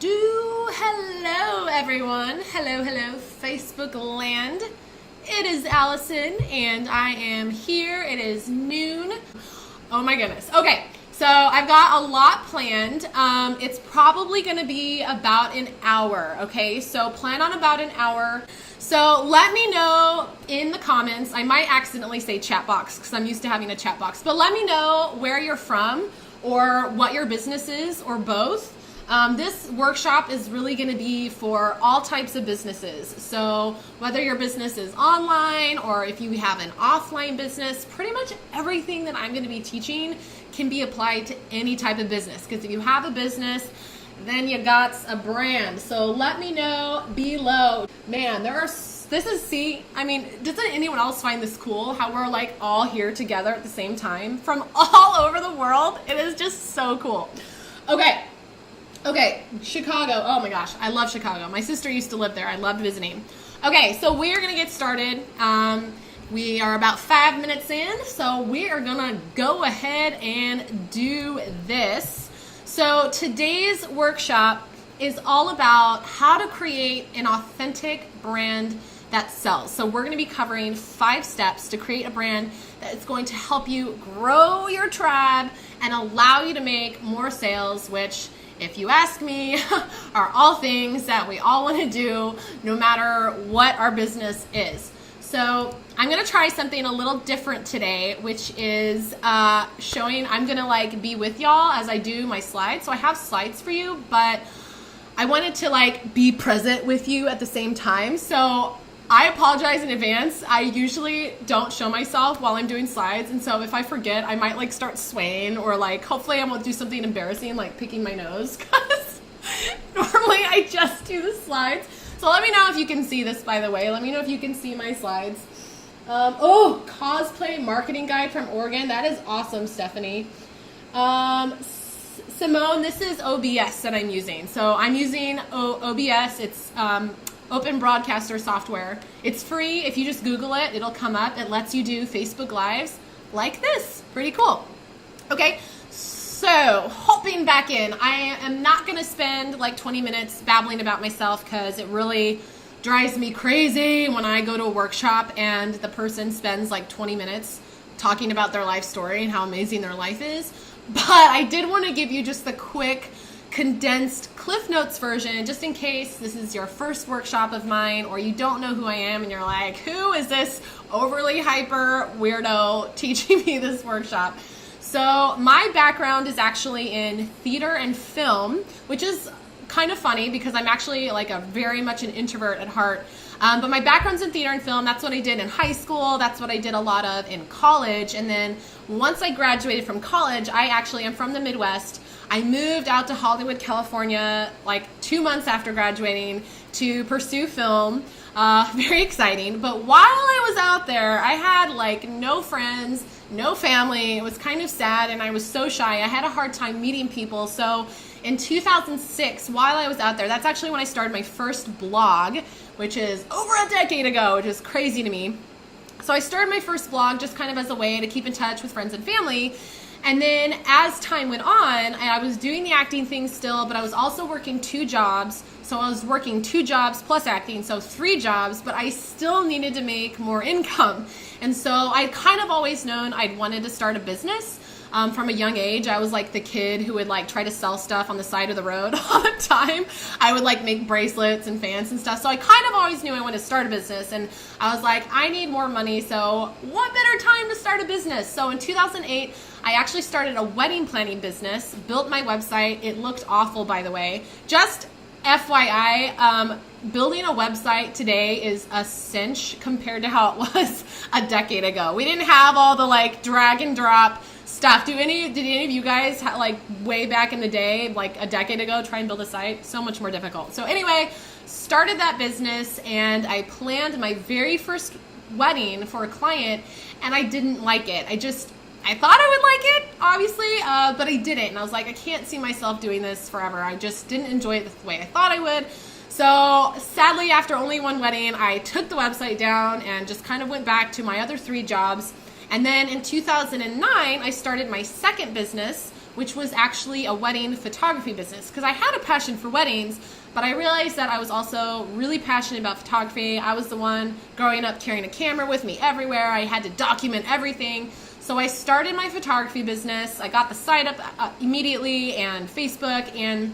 Hello everyone. Hello Facebook land. It is Allison and I am here. It is noon. Oh my goodness. Okay, so I've got a lot planned. It's probably going to be about an hour. Okay, so plan on about an hour. So let me know in the comments. I might accidentally say chat box because I'm used to having a chat box, but let me know where you're from or what your business is or both. This workshop is really going to be for all types of businesses. So whether your business is online or if you have an offline business, pretty much everything that I'm going to be teaching can be applied to any type of business. Because if you have a business, then you got a brand. So let me know below. Man, doesn't anyone else find this cool? How we're like all here together at the same time from all over the world? It is just so cool. Okay, Chicago. Oh my gosh, I love Chicago. My sister used to live there. I loved visiting. Okay, so we are going to get started. We are about 5 minutes in, so we are going to go ahead and do this. So today's workshop is all about how to create an authentic brand that sells. So we're going to be covering 5 steps to create a brand that is going to help you grow your tribe and allow you to make more sales, which, if you ask me, are all things that we all want to do no matter what our business is. So I'm going to try something a little different today, which is showing, I'm going to be with y'all as I do my slides. So I have slides for you, but I wanted to be present with you at the same time. So I apologize in advance. I usually don't show myself while I'm doing slides, and so if I forget, I might start swaying or hopefully I won't do something embarrassing like picking my nose, because normally I just do the slides. So let me know if you can see this, by the way. Let me know if you can see my slides. Cosplay marketing guide from Oregon. That is awesome, Stephanie. Simone, this is OBS that I'm using. So I'm using OBS. It's Open Broadcaster software. It's free. If you just Google it, it'll come up. It lets you do Facebook Lives like this. Pretty cool. Okay, so hopping back in. I am not going to spend 20 minutes babbling about myself because it really drives me crazy when I go to a workshop and the person spends 20 minutes talking about their life story and how amazing their life is. But I did want to give you just the quick condensed Cliff Notes version, just in case this is your first workshop of mine or you don't know who I am and you're like, who is this overly hyper weirdo teaching me this workshop? So my background is actually in theater and film, which is kind of funny because I'm actually very much an introvert at heart. But my background's in theater and film. That's what I did in high school. That's what I did a lot of in college. And then once I graduated from college, I actually am from the Midwest. I moved out to Hollywood, California, 2 months after graduating to pursue film. Very exciting. But while I was out there, I had no friends, no family. It was kind of sad and I was so shy. I had a hard time meeting people. So in 2006, while I was out there, that's actually when I started my first blog, which is over a decade ago, which is crazy to me. So I started my first blog just kind of as a way to keep in touch with friends and family. And then as time went on, I was doing the acting thing still, but I was also working 2 jobs. So I was working 2 jobs plus acting, so 3 jobs, but I still needed to make more income. And so I kind of always known I'd wanted to start a business. From a young age, I was the kid who would try to sell stuff on the side of the road all the time. I would make bracelets and fans and stuff. So I kind of always knew I wanted to start a business. And I was I need more money. So what better time to start a business? So in 2008, I actually started a wedding planning business, built my website. It looked awful, by the way. Just FYI, building a website today is a cinch compared to how it was a decade ago. We didn't have all the drag and drop stuff. Did any of you guys way back in the day, a decade ago, try and build a site? So much more difficult. So anyway, started that business and I planned my very first wedding for a client and I didn't like it. I thought I would like it, obviously, but I didn't. And I was I can't see myself doing this forever. I just didn't enjoy it the way I thought I would. So sadly, after only one wedding, I took the website down and just kind of went back to my other 3 jobs. And then in 2009, I started my second business, which was actually a wedding photography business. Because I had a passion for weddings, but I realized that I was also really passionate about photography. I was the one growing up carrying a camera with me everywhere. I had to document everything. So I started my photography business. I got the site up immediately, and Facebook, and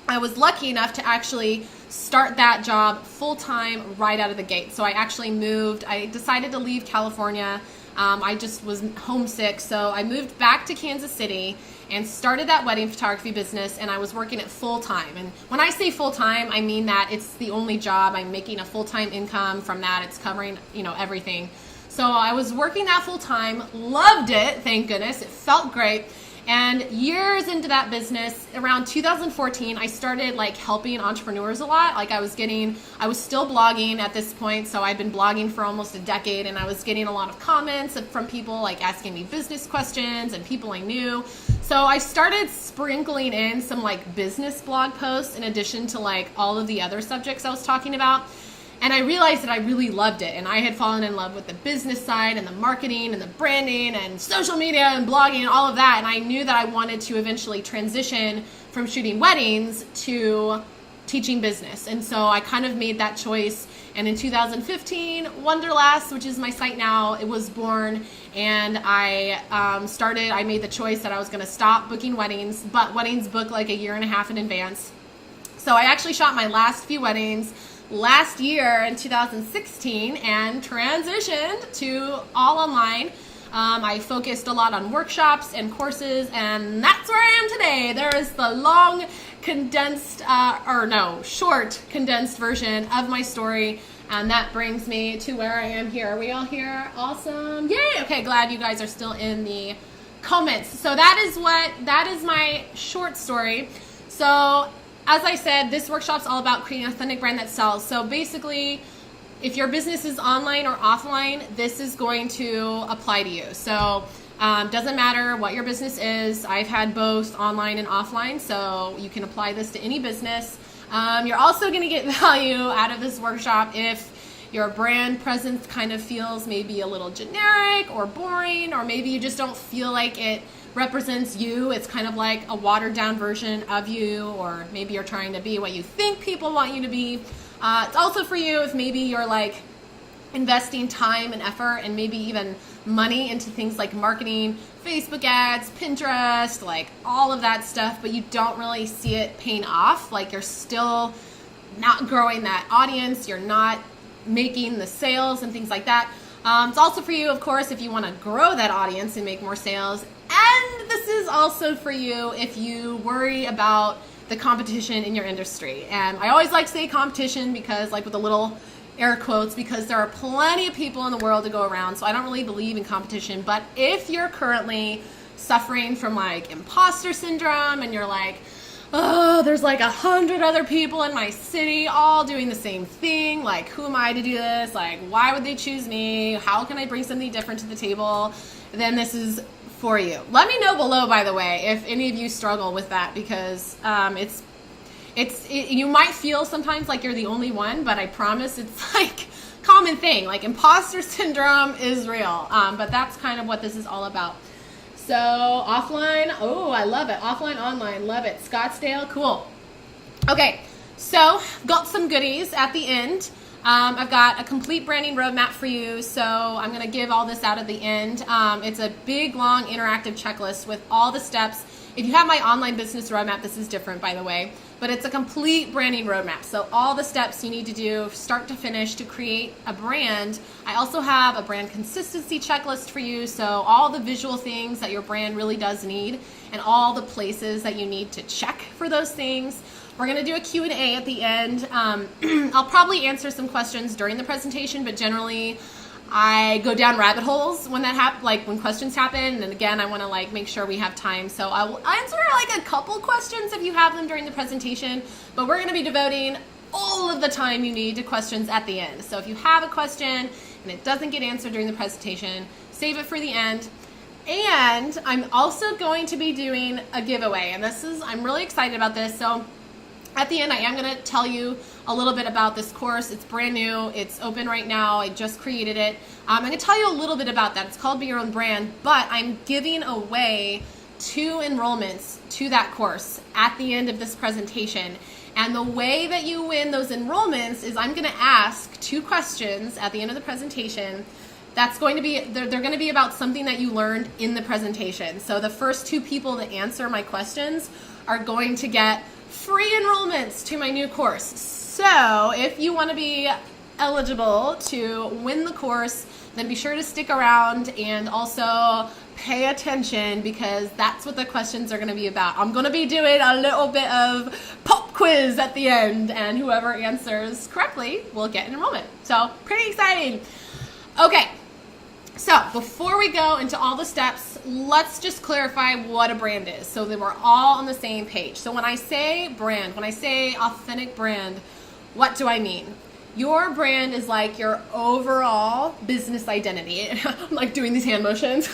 I was lucky enough to actually start that job full-time right out of the gate. So I actually moved. I decided to leave California. I just was homesick, so I moved back to Kansas City and started that wedding photography business, and I was working it full-time. And when I say full-time, I mean that it's the only job. I'm making a full-time income from that. It's covering, everything. So I was working that full-time, loved it, thank goodness. It felt great. And years into that business, around 2014, I started helping entrepreneurs a lot. I was still blogging at this point, so I'd been blogging for almost a decade, and I was getting a lot of comments from people asking me business questions and people I knew. So I started sprinkling in some business blog posts in addition to all of the other subjects I was talking about. And I realized that I really loved it, and I had fallen in love with the business side and the marketing and the branding and social media and blogging and all of that. And I knew that I wanted to eventually transition from shooting weddings to teaching business. And so I kind of made that choice. And in 2015, Wonderlast, which is my site now, it was born. And I made the choice that I was going to stop booking weddings, but weddings book a year and a half in advance. So I actually shot my last few weddings last year in 2016 and transitioned to all online. I focused a lot on workshops and courses, and that's where I am today. There is the short condensed version of my story, and that brings me to where I am here. Are we all here? Awesome. Yay! Okay, glad you guys are still in the comments. So that is my short story. So as I said, this workshop's all about creating an authentic brand that sells. So basically, if your business is online or offline, this is going to apply to you. So doesn't matter what your business is. I've had both online and offline, so you can apply this to any business. You're also going to get value out of this workshop if your brand presence kind of feels maybe a little generic or boring, or maybe you just don't feel like it represents you. It's kind of like a watered down version of you, or maybe you're trying to be what you think people want you to be. It's also for you if maybe you're investing time and effort and maybe even money into things like marketing, Facebook ads, Pinterest, all of that stuff, but you don't really see it paying off. You're still not growing that audience, you're not making the sales and things like that. It's also for you, of course, if you want to grow that audience and make more sales. And this is also for you if you worry about the competition in your industry. And I always like to say competition because, with the little air quotes, because there are plenty of people in the world to go around. So I don't really believe in competition. But if you're currently suffering from imposter syndrome and you're oh, there's 100 other people in my city all doing the same thing. Who am I to do this? Why would they choose me? How can I bring something different to the table? Then this is for you. Let me know below, by the way, if any of you struggle with that, because you might feel sometimes like you're the only one, but I promise it's common thing. Imposter syndrome is real, but that's kind of what this is all about. So offline, oh, I love it. Offline, online, love it. Scottsdale, cool. Okay, so got some goodies at the end. I've got a complete branding roadmap for you, so I'm going to give all this out at the end. It's a big, long, interactive checklist with all the steps. If you have my online business roadmap, this is different, by the way, but it's a complete branding roadmap. So all the steps you need to do, start to finish, to create a brand. I also have a brand consistency checklist for you, so all the visual things that your brand really does need and all the places that you need to check for those things. We're going to do a Q&A at the end. I'll probably answer some questions during the presentation, but generally I go down rabbit holes when that when questions happen. And again, I want to make sure we have time. So I will answer a couple questions if you have them during the presentation, but we're going to be devoting all of the time you need to questions at the end. So if you have a question and it doesn't get answered during the presentation, save it for the end. And I'm also going to be doing a giveaway, and I'm really excited about this. So at the end, I am going to tell you a little bit about this course. It's brand new. It's open right now. I just created it. I'm going to tell you a little bit about that. It's called Be Your Own Brand, but I'm giving away 2 enrollments to that course at the end of this presentation. And the way that you win those enrollments is I'm going to ask 2 questions at the end of the presentation. That's going to be, they're going to be about something that you learned in the presentation. So the first 2 people that answer my questions are going to get free enrollments to my new course. So if you want to be eligible to win the course, then be sure to stick around and also pay attention, because that's what the questions are going to be about. I'm going to be doing a little bit of pop quiz at the end, and whoever answers correctly will get an enrollment. So pretty exciting. Okay, so before we go into all the steps, let's just clarify what a brand is so that we're all on the same page. So when I say brand, when I say authentic brand, what do I mean? Your brand is like your overall business identity. I'm like doing these hand motions.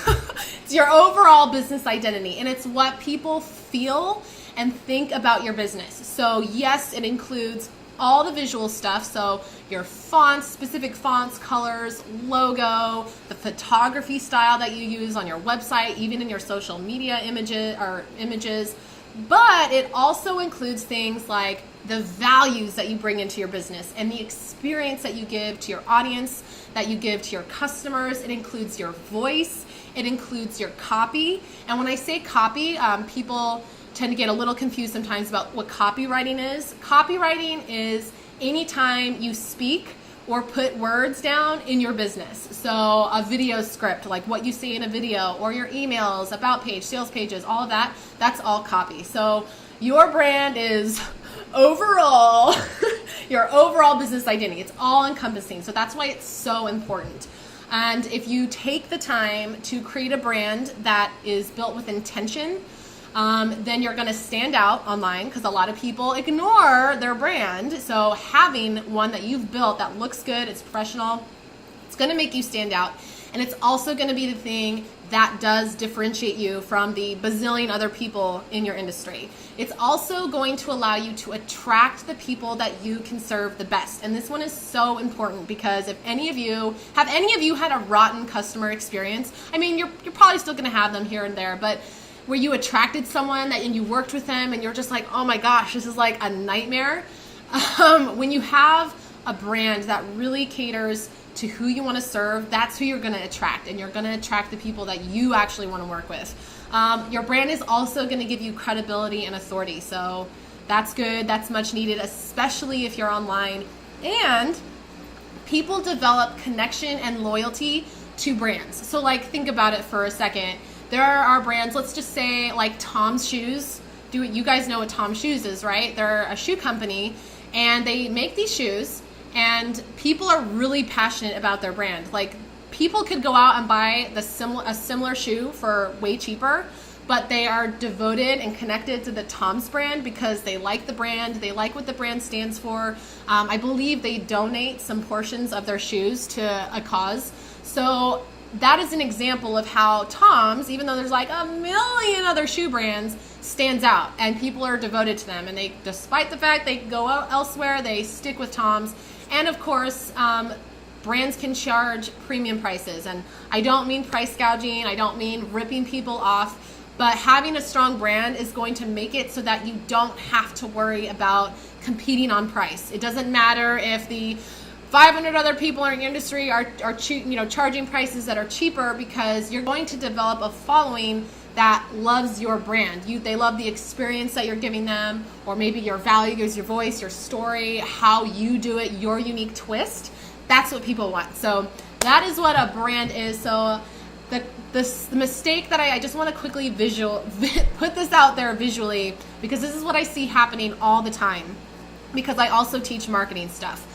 It's your overall business identity, and it's what people feel and think about your business. So yes, it includes all the visual stuff. So your fonts, specific fonts, colors, logo, the photography style that you use on your website, even in your social media images. But it also includes things like the values that you bring into your business and the experience that you give to your audience, that you give to your customers. It includes your voice. It includes your copy. And when I say copy, people tend to get a little confused sometimes about what copywriting is. Copywriting is anytime you speak or put words down in your business. So a video script, like what you see in a video, or your emails, about page, sales pages, all of that, that's all copy. So your brand is overall, your overall business identity. It's all encompassing. So that's why it's so important. And if you take the time to create a brand that is built with intention, then you're going to stand out online, because a lot of people ignore their brand. So having one that you've built that looks good, it's professional, it's going to make you stand out. And it's also going to be the thing that does differentiate you from the bazillion other people in your industry. It's also going to allow you to attract the people that you can serve the best. And this one is so important, because if any of you had a rotten customer experience, I mean, you're probably still going to have them here and there, but where you attracted someone and you worked with them and you're just like, oh my gosh, this is like a nightmare. When you have a brand that really caters to who you want to serve, that's who you're going to attract, and you're going to attract the people that you actually want to work with. Your brand is also going to give you credibility and authority, so that's good. That's much needed, especially if you're online. And people develop connection and loyalty to brands. So like, think about it for a second. There are brands, let's just say like Tom's Shoes. You guys know what Tom's Shoes is, right? They're a shoe company, and they make these shoes, and people are really passionate about their brand. Like, people could go out and buy a similar shoe for way cheaper, but they are devoted and connected to the Tom's brand because they like the brand, they like what the brand stands for. I believe they donate some portions of their shoes to a cause. So that is an example of how Tom's, even though there's like a million other shoe brands, stands out, and people are devoted to them. And they, despite the fact they go out elsewhere, they stick with Tom's. And of course, brands can charge premium prices. And I don't mean price gouging, I don't mean ripping people off, but having a strong brand is going to make it so that you don't have to worry about competing on price. It doesn't matter if the 500 other people in your industry are charging prices that are cheaper, because you're going to develop a following that loves your brand. They love the experience that you're giving them, or maybe your values, your voice, your story, how you do it, your unique twist. That's what people want. So that is what a brand is. So the mistake that I just want to quickly put this out there visually, because this is what I see happening all the time, because I also teach marketing stuff.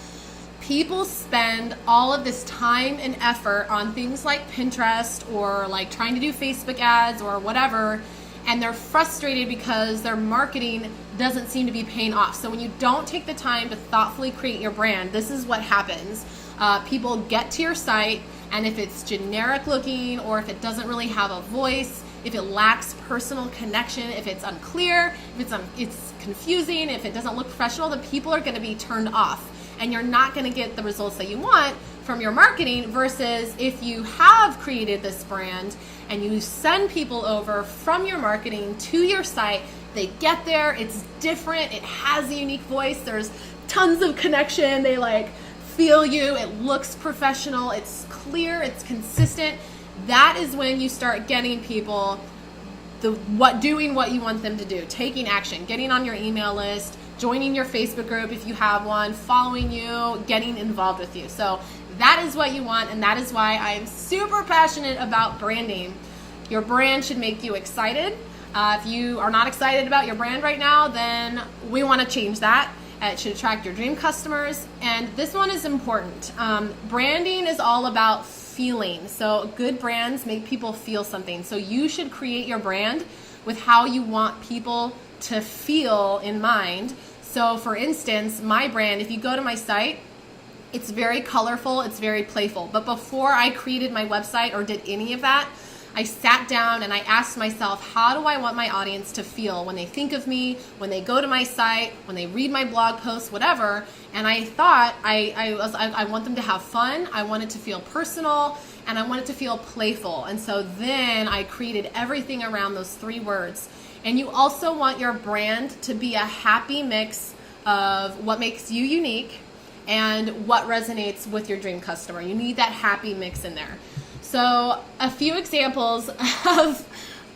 People spend all of this time and effort on things like Pinterest or like trying to do Facebook ads or whatever, and they're frustrated because their marketing doesn't seem to be paying off. So when you don't take the time to thoughtfully create your brand, this is what happens. People get to your site, and if it's generic looking, or if it doesn't really have a voice, if it lacks personal connection, if it's unclear, if it's confusing, if it doesn't look professional, the people are going to be turned off. And you're not going to get the results that you want from your marketing versus if you have created this brand and you send people over from your marketing to your site, they get there, it's different, it has a unique voice, there's tons of connection, they like feel you, it looks professional, it's clear, it's consistent. That is when you start getting people doing what you want them to do, taking action, getting on your email list, joining your Facebook group if you have one, following you, getting involved with you. So that is what you want, and that is why I'm super passionate about branding. Your brand should make you excited. If you are not excited about your brand right now, then we want to change that. It should attract your dream customers. And this one is important. Branding is all about feeling. So good brands make people feel something. So you should create your brand with how you want people to feel in mind. So for instance, my brand, if you go to my site, it's very colorful, it's very playful. But before I created my website or did any of that, I sat down and I asked myself, how do I want my audience to feel when they think of me, when they go to my site, when they read my blog posts, whatever. And I thought I want them to have fun, I want it to feel personal, and I want it to feel playful. And so then I created everything around those 3 words. And you also want your brand to be a happy mix of what makes you unique and what resonates with your dream customer. You need that happy mix in there. So a few examples of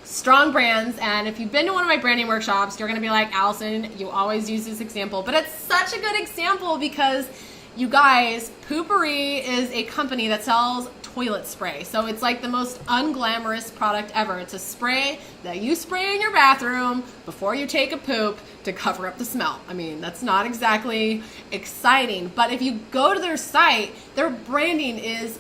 strong brands, and if you've been to one of my branding workshops, you're going to be like, Allison, you always use this example, but it's such a good example because you guys, Poo-Pourri is a company that sells toilet spray. So it's like the most unglamorous product ever. It's a spray that you spray in your bathroom before you take a poop to cover up the smell. I mean, that's not exactly exciting, but if you go to their site, their branding is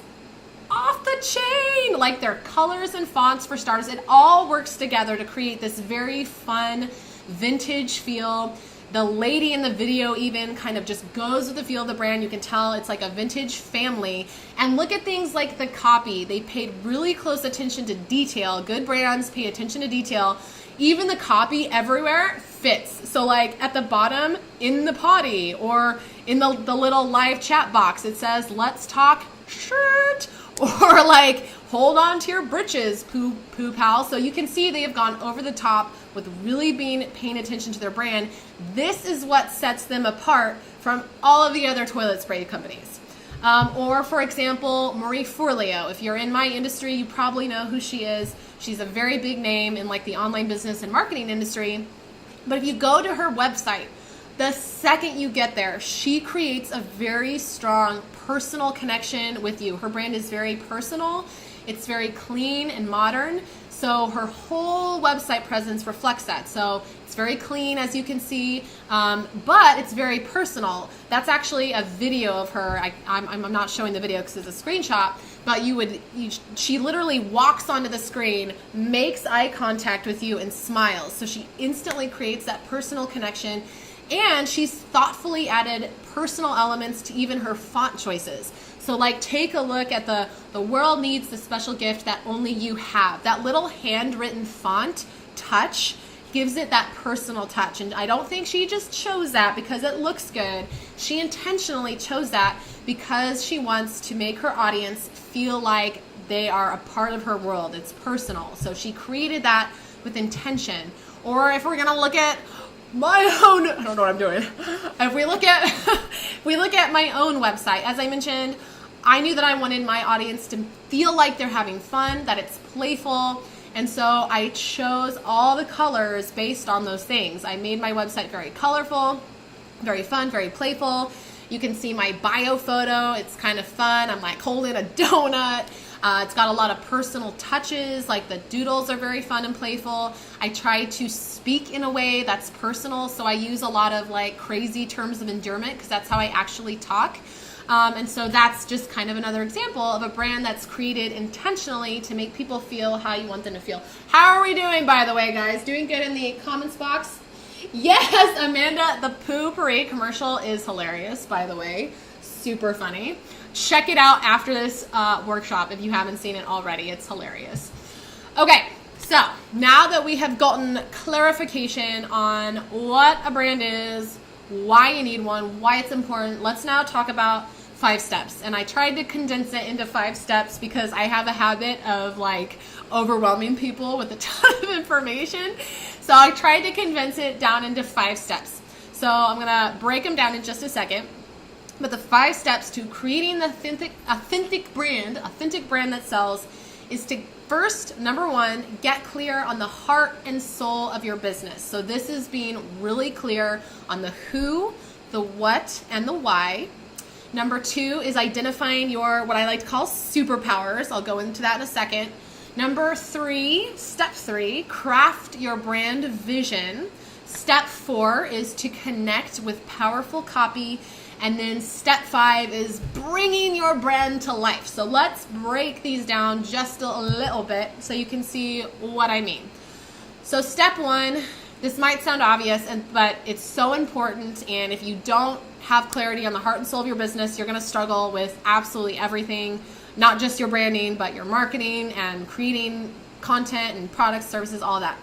off the chain. Like their colors and fonts, for starters, it all works together to create this very fun vintage feel. The lady in the video even kind of just goes with the feel of the brand. You can tell it's like a vintage family. And look at things like the copy. They paid really close attention to detail. Good brands pay attention to detail. Even the copy everywhere fits. So like at the bottom in the potty or in the little live chat box, it says, let's talk shirt. Or like, hold on to your britches, poo pal. So you can see they have gone over the top with really paying attention to their brand. This is what sets them apart from all of the other toilet spray companies. Or for example, Marie Forleo. If you're in my industry, you probably know who she is. She's a very big name in like the online business and marketing industry. But if you go to her website, the second you get there, she creates a very strong personal connection with you. Her brand is very personal. It's very clean and modern. So her whole website presence reflects that. So it's very clean, as you can see, but it's very personal. That's actually a video of her. I'm not showing the video because it's a screenshot, but she literally walks onto the screen, makes eye contact with you, and smiles. So she instantly creates that personal connection. And she's thoughtfully added personal elements to even her font choices. So like take a look at the world needs the special gift that only you have. That little handwritten font touch gives it that personal touch. And I don't think she just chose that because it looks good. She intentionally chose that because she wants to make her audience feel like they are a part of her world. It's personal. So she created that with intention. Or if we're gonna look at my own, I don't know what I'm doing. If we look at my own website, as I mentioned, I knew that I wanted my audience to feel like they're having fun, that it's playful, and so I chose all the colors based on those things. I made my website very colorful, very fun, very playful. You can see my bio photo. It's kind of fun. I'm like holding a donut. It's got a lot of personal touches, like the doodles are very fun and playful. I try to speak in a way that's personal, so I use a lot of like crazy terms of endearment because that's how I actually talk. And so that's just kind of another example of a brand that's created intentionally to make people feel how you want them to feel. How are we doing, by the way, guys? Doing good in the comments box? Yes, Amanda, the Poo-Pourri commercial is hilarious, by the way. Super funny. Check it out after this workshop if you haven't seen it already. It's hilarious. Okay, so now that we have gotten clarification on what a brand is, why you need one, why it's important, let's now talk about 5 steps. And I tried to condense it into 5 steps because I have a habit of like overwhelming people with a ton of information. So I tried to condense it down into 5 steps. So I'm gonna break them down in just a second. But the 5 steps to creating the authentic brand that sells is to first, number 1, get clear on the heart and soul of your business. So this is being really clear on the who, the what, and the why. Number 2 is identifying your, what I like to call superpowers. I'll go into that in a second. Number 3, step 3, craft your brand vision. Step 4 is to connect with powerful copy. And then step 5 is bringing your brand to life. So let's break these down just a little bit so you can see what I mean. So step 1, this might sound obvious, but it's so important. And if you don't have clarity on the heart and soul of your business, you're going to struggle with absolutely everything, not just your branding, but your marketing and creating content and products, services, all of that.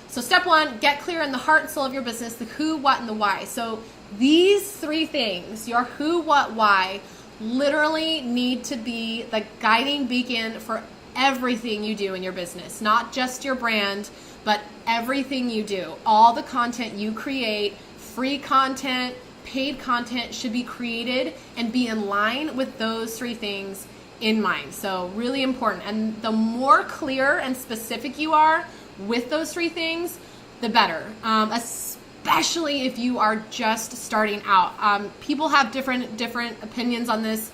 So step 1, get clear on the heart and soul of your business, the who, what, and the why. So these 3 things, your who, what, why, literally need to be the guiding beacon for everything you do in your business. Not just your brand, but everything you do. All the content you create, free content, paid content, should be created and be in line with those 3 things in mind. So really important. And the more clear and specific you are with those 3 things, the better. Especially if you are just starting out. People have different opinions on this.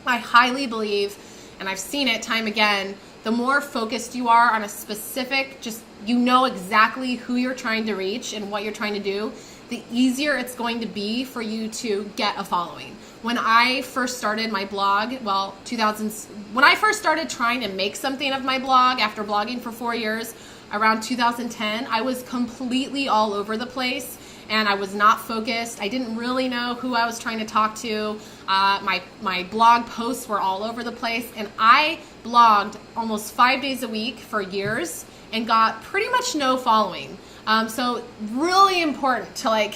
I highly believe, and I've seen it time again, the more focused you are on a specific, just you know exactly who you're trying to reach and what you're trying to do, the easier it's going to be for you to get a following. When I first started my blog, when I first started trying to make something of my blog after blogging for 4 years, around 2010, I was completely all over the place and I was not focused. I didn't really know who I was trying to talk to. My blog posts were all over the place, and I blogged almost 5 days a week for years and got pretty much no following. So really important to I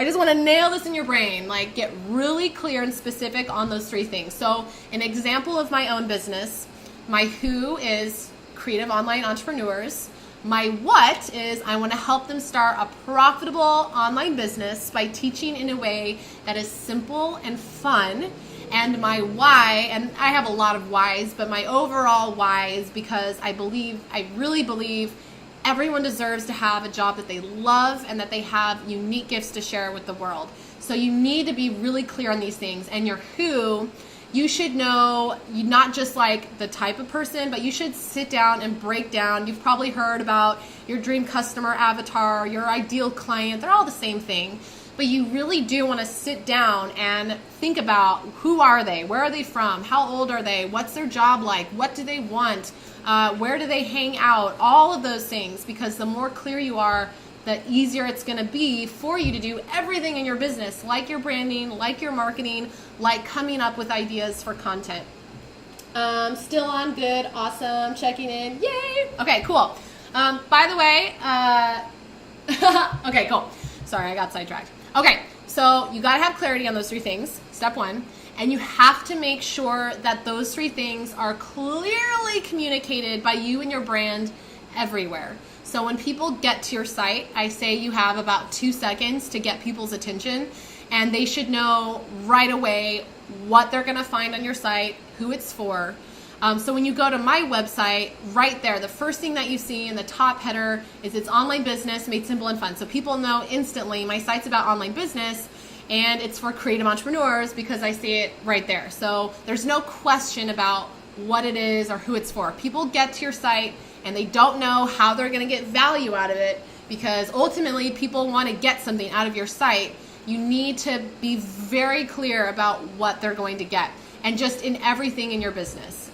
just want to nail this in your brain, get really clear and specific on those 3 things. So an example of my own business, my who is creative online entrepreneurs. My what is I want to help them start a profitable online business by teaching in a way that is simple and fun. And my why, and I have a lot of whys, but my overall why is because I really believe everyone deserves to have a job that they love and that they have unique gifts to share with the world. So you need to be really clear on these things. And your who, you should know, not just the type of person, but you should sit down and break down. You've probably heard about your dream customer avatar, your ideal client. They're all the same thing. But you really do want to sit down and think about who are they? Where are they from? How old are they? What's their job like? What do they want? Where do they hang out? All of those things, because the more clear you are, the easier it's going to be for you to do everything in your business, like your branding, like your marketing, like coming up with ideas for content. Still on, good, awesome, checking in, yay! Okay, cool. By the way, okay, cool. Sorry, I got sidetracked. Okay, so you got to have clarity on those 3 things, step 1, and you have to make sure that those 3 things are clearly communicated by you and your brand everywhere. So when people get to your site, I say you have about 2 seconds to get people's attention, and they should know right away what they're going to find on your site, who it's for. So when you go to my website, right there, the first thing that you see in the top header is it's online business made simple and fun. So people know instantly my site's about online business, and it's for creative entrepreneurs because I see it right there. So there's no question about what it is or who it's for. People get to your site and they don't know how they're going to get value out of it, because ultimately people want to get something out of your site. You need to be very clear about what they're going to get, and just in everything in your business.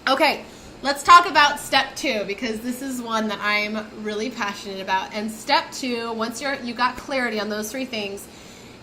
Okay, let's talk about step 2, because this is one that I'm really passionate about. And step 2, once you got clarity on those 3 things,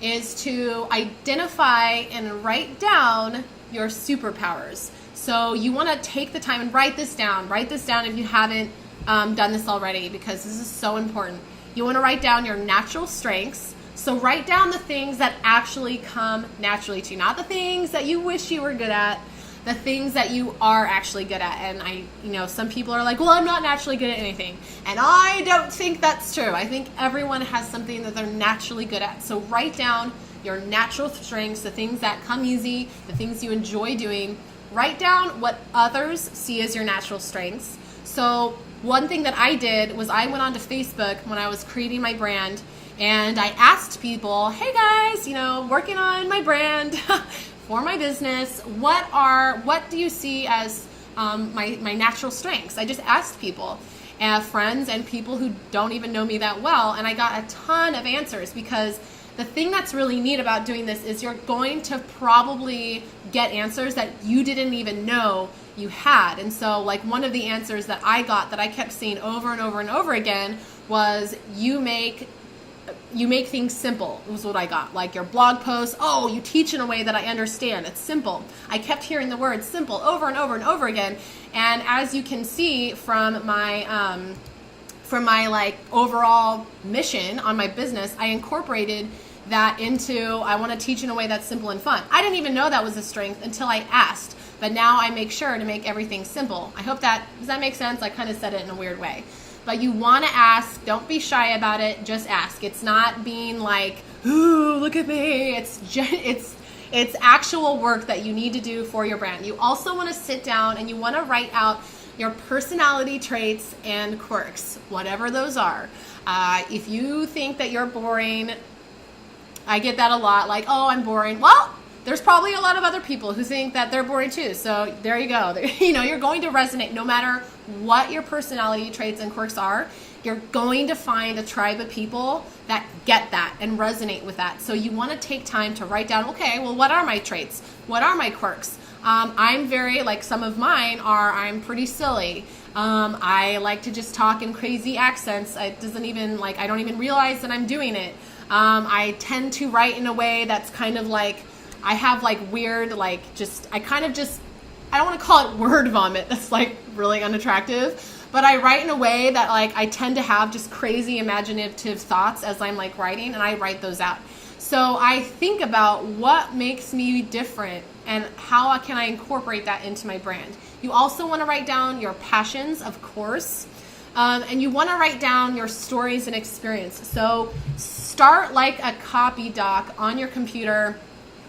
is to identify and write down your superpowers. So you want to take the time and write this down. Write this down if you haven't done this already, because this is so important. You want to write down your natural strengths. So write down the things that actually come naturally to you, not the things that you wish you were good at, the things that you are actually good at. And some people are like, well, I'm not naturally good at anything. And I don't think that's true. I think everyone has something that they're naturally good at. So write down your natural strengths, the things that come easy, the things you enjoy doing. Write down what others see as your natural strengths. So one thing that I did was I went onto Facebook when I was creating my brand, and I asked people, hey guys, working on my brand for my business, what do you see as my natural strengths? I just asked people, friends and people who don't even know me that well, and I got a ton of answers, because the thing that's really neat about doing this is you're going to probably get answers that you didn't even know you had. And so like one of the answers that I got that I kept seeing over and over and over again was you make things simple, was what I got. Like your blog posts, oh, you teach in a way that I understand. It's simple. I kept hearing the word simple over and over and over again. And as you can see from my like overall mission on my business, I incorporated that into, I want to teach in a way that's simple and fun. I didn't even know that was a strength until I asked, but now I make sure to make everything simple. I hope does that make sense? I kind of said it in a weird way. But you want to ask, don't be shy about it, just ask. It's not being like, ooh, look at me. It's actual work that you need to do for your brand. You also want to sit down and you want to write out your personality traits and quirks, whatever those are. If you think that you're boring, I get that a lot, like, oh, I'm boring. Well, there's probably a lot of other people who think that they're boring too. So there you go. You're going to resonate no matter what your personality traits and quirks are. You're going to find a tribe of people that get that and resonate with that. So you want to take time to write down, okay, well, what are my traits? What are my quirks? I'm very, like some of mine are, I'm pretty silly. I like to just talk in crazy accents. I don't even realize that I'm doing it. I tend to write in a way that's kind of like, I have like weird, I don't want to call it word vomit. That's like really unattractive, but I write in a way that like, I tend to have just crazy imaginative thoughts as I'm like writing, and I write those out. So I think about what makes me different and how can I incorporate that into my brand. You also want to write down your passions, of course. And you want to write down your stories and experience. So start like a copy doc on your computer,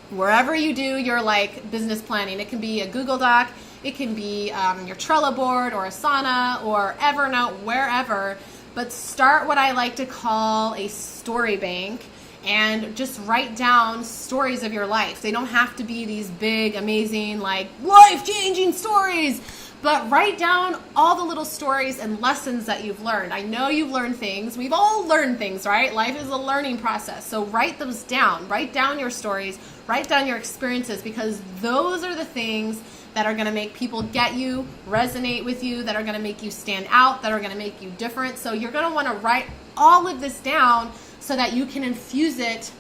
wherever you do your like business planning. It can be a Google Doc, it can be your Trello board or Asana or Evernote, wherever. But start what I like to call a story bank, and just write down stories of your life. They don't have to be these big, amazing, like life-changing stories. But write down all the little stories and lessons that you've learned. I know you've learned things. We've all learned things, right? Life is a learning process. So write those down. Write down your stories. Write down your experiences, because those are the things that are going to make people get you, resonate with you, that are going to make you stand out, that are going to make you different. So you're going to want to write all of this down so that you can infuse it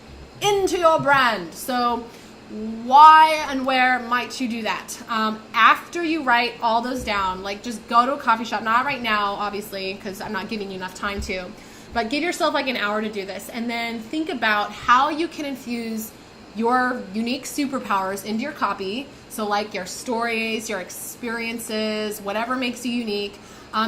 into your brand. So why and where might you do that? After you write all those down, like just go to a coffee shop, not right now, obviously, because I'm not giving you enough time to, but give yourself like an hour to do this, and then think about how you can infuse your unique superpowers into your copy. So like your stories, your experiences, whatever makes you unique.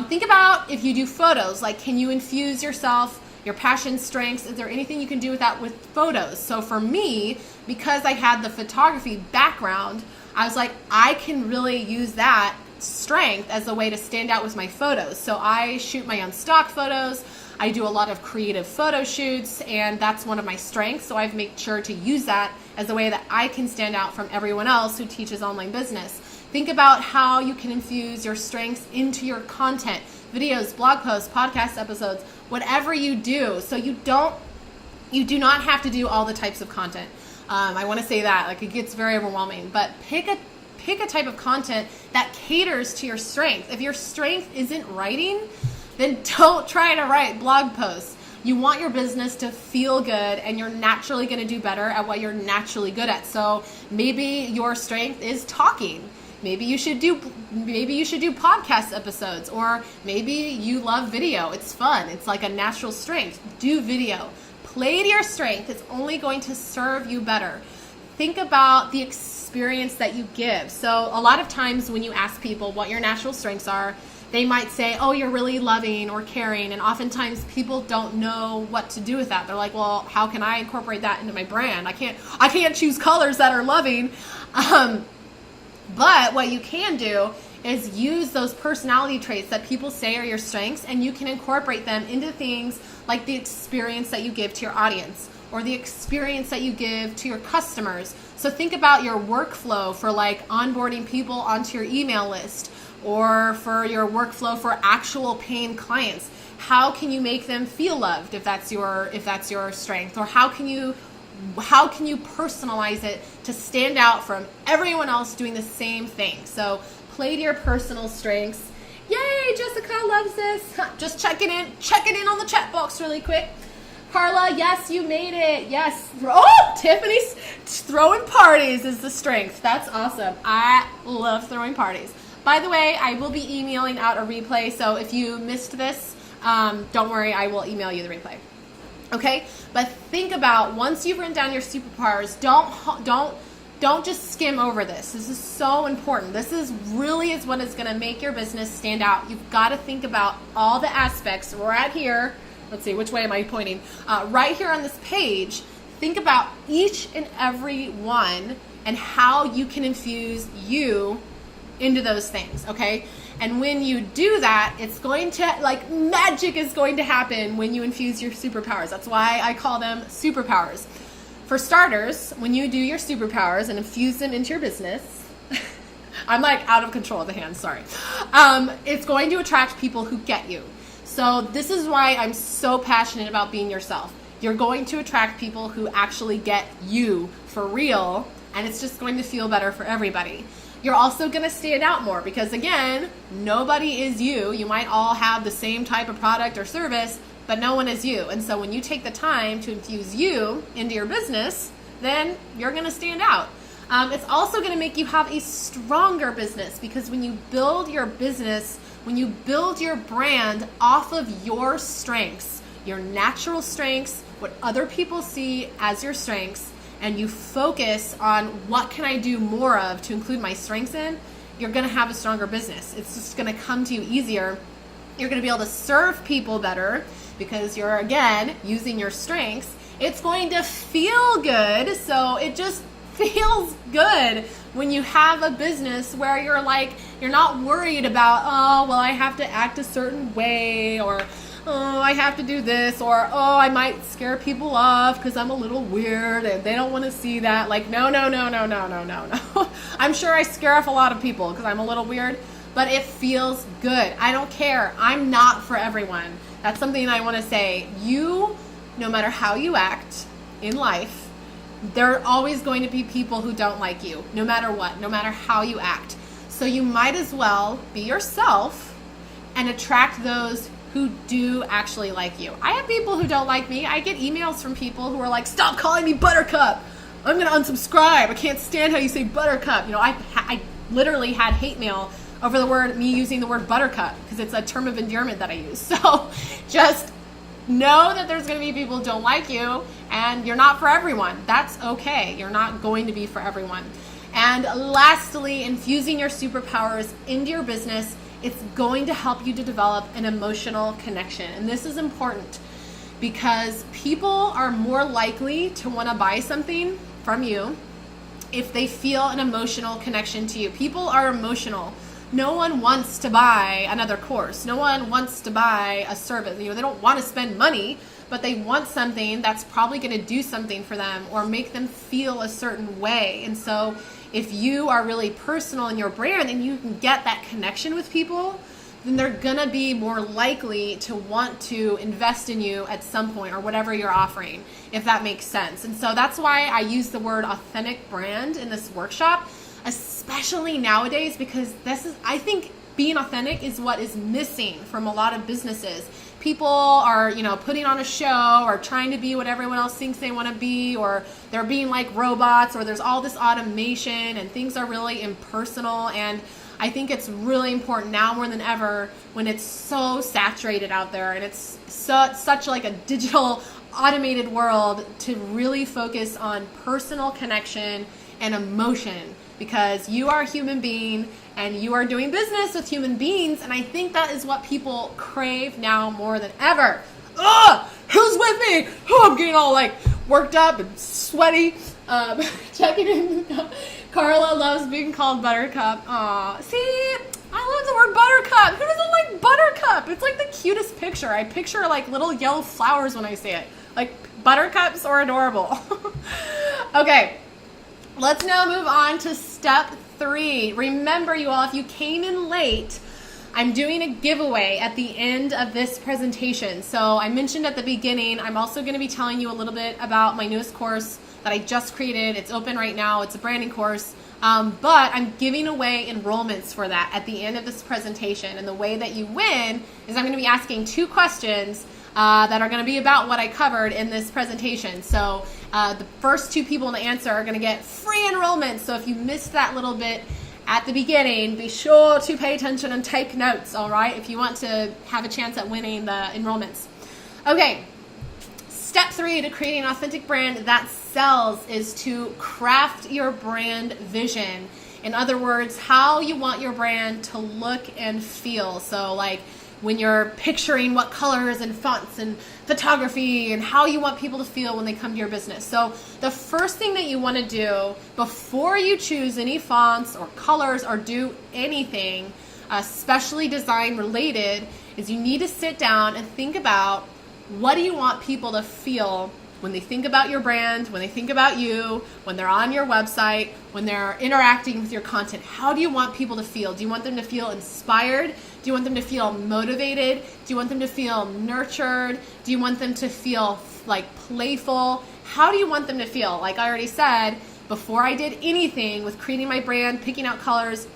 Think about if you do photos, like can you infuse yourself, your passion, strengths? Is there anything you can do with that with photos? So for me, because I had the photography background, I was like, I can really use that strength as a way to stand out with my photos. So I shoot my own stock photos. I do a lot of creative photo shoots, and that's one of my strengths. So I've made sure to use that as a way that I can stand out from everyone else who teaches online business. Think about how you can infuse your strengths into your content, videos, blog posts, podcast episodes, whatever you do. So you do not have to do all the types of content. I want to say that, like, it gets very overwhelming, but pick a type of content that caters to your strength. If your strength isn't writing, then don't try to write blog posts. You want your business to feel good, and you're naturally going to do better at what you're naturally good at. So maybe your strength is talking. Maybe you should do podcast episodes, or maybe you love video. It's fun. It's like a natural strength. Do video. play to your strength. It's only going to serve you better. Think about the experience that you give. So a lot of times when you ask people what your natural strengths are, they might say, oh, you're really loving or caring. And oftentimes people don't know what to do with that. They're like, well, how can I incorporate that into my brand? I can't choose colors that are loving. But what you can do is use those personality traits that people say are your strengths, and you can incorporate them into things like the experience that you give to your audience or the experience that you give to your customers. So think about your workflow for like onboarding people onto your email list, or for your workflow for actual paying clients. How can you make them feel loved if that's your strength? Or how can you personalize it to stand out from everyone else doing the same thing? So play to your personal strengths. Yay, Jessica loves this. Just checking in on the chat box really quick. Carla, yes, you made it. Yes. Oh, Tiffany's throwing parties is the strength. That's awesome. I love throwing parties. By the way, I will be emailing out a replay, so if you missed this, don't worry, I will email you the replay. Okay? But think about, once you've written down your superpowers, don't just skim over this. This is so important. This is what is going to make your business stand out. You've got to think about all the aspects right here. Let's see, which way am I pointing? Right here on this page, think about each and every one and how you can infuse you into those things, okay? And when you do that, it's going to, like, magic is going to happen when you infuse your superpowers. That's why I call them superpowers. For starters, when you do your superpowers and infuse them into your business, I'm like out of control of the hands, sorry. It's going to attract people who get you. So this is why I'm so passionate about being yourself. You're going to attract people who actually get you for real, and it's just going to feel better for everybody. You're also going to stand out more because, again, nobody is you. You might all have the same type of product or service, but no one is you. And so when you take the time to infuse you into your business, then you're going to stand out. It's also going to make you have a stronger business, because when you build your business, when you build your brand off of your strengths, your natural strengths, what other people see as your strengths, and you focus on what can I do more of to include my strengths in, you're going to have a stronger business. It's just going to come to you easier. You're going to be able to serve people better because you're, again, using your strengths. It's going to feel good. So it just feels good when you have a business where you're not worried about, oh, well, I have to act a certain way, or oh, I have to do this, or oh, I might scare people off because I'm a little weird and they don't want to see that. Like, no. I'm sure I scare off a lot of people because I'm a little weird, but it feels good. I don't care. I'm not for everyone. That's something I want to say. You, no matter how you act in life, there are always going to be people who don't like you, no matter what, no matter how you act. So you might as well be yourself and attract those who do actually like you. I have people who don't like me. I get emails from people who are like, stop calling me Buttercup. I'm going to unsubscribe. I can't stand how you say Buttercup. You know, I literally had hate mail over me using the word Buttercup because it's a term of endearment that I use. So just know that there's going to be people who don't like you, and you're not for everyone. That's okay. You're not going to be for everyone. And lastly, infusing your superpowers into your business, it's going to help you to develop an emotional connection. And this is important because people are more likely to want to buy something from you if they feel an emotional connection to you. People are emotional. No one wants to buy another course. No one wants to buy a service. You know, they don't want to spend money, but they want something that's probably going to do something for them or make them feel a certain way. And so if you are really personal in your brand and you can get that connection with people, then they're going to be more likely to want to invest in you at some point or whatever you're offering, if that makes sense. And so that's why I use the word authentic brand in this workshop, especially nowadays, because I think being authentic is what is missing from a lot of businesses. People are, putting on a show or trying to be what everyone else thinks they want to be, or they're being like robots, or there's all this automation and things are really impersonal. And I think it's really important now more than ever when it's so saturated out there and it's such like a digital automated world to really focus on personal connection and emotion, because you are a human being and you are doing business with human beings, and I think that is what people crave now more than ever. Ugh! Who's with me? Oh, I'm getting all like worked up and sweaty. Checking in. Carla loves being called Buttercup. Aw, see, I love the word Buttercup. Who doesn't like Buttercup? It's like the cutest picture. I picture like little yellow flowers when I say it. Like buttercups are adorable. Okay, let's now move on to step 3. Remember, you all, if you came in late, I'm doing a giveaway at the end of this presentation. So I mentioned at the beginning, I'm also going to be telling you a little bit about my newest course that I just created. It's open right now. It's a branding course. But I'm giving away enrollments for that at the end of this presentation. And the way that you win is I'm going to be asking 2 questions that are going to be about what I covered in this presentation. So the first 2 people to answer are going to get free enrollments. So if you missed that little bit at the beginning, be sure to pay attention and take notes, all right, if you want to have a chance at winning the enrollments. Okay, step 3 to creating an authentic brand that sells is to craft your brand vision. In other words, how you want your brand to look and feel. So like when you're picturing what colors and fonts and photography and how you want people to feel when they come to your business. So the first thing that you want to do before you choose any fonts or colors or do anything, especially design related, is you need to sit down and think about what do you want people to feel when they think about your brand, when they think about you, when they're on your website, when they're interacting with your content. How do you want people to feel? Do you want them to feel inspired? Do you want them to feel motivated? Do you want them to feel nurtured? Do you want them to feel like playful? How do you want them to feel? Like I already said, before I did anything with creating my brand, picking out colors,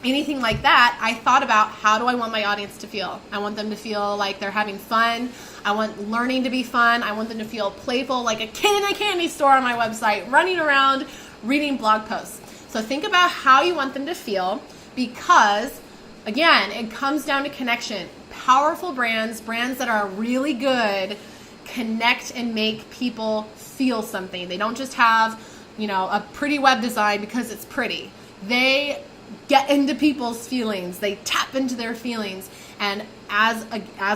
anything like that, I thought about how do I want my audience to feel? I want them to feel like they're having fun. I want learning to be fun. I want them to feel playful, like a kid in a candy store on my website, running around, reading blog posts. So think about how you want them to feel, because again, it comes down to connection. Powerful brands that are really good, connect and make people feel something. They don't just have, a pretty web design because it's pretty. They get into people's feelings. They tap into their feelings. And as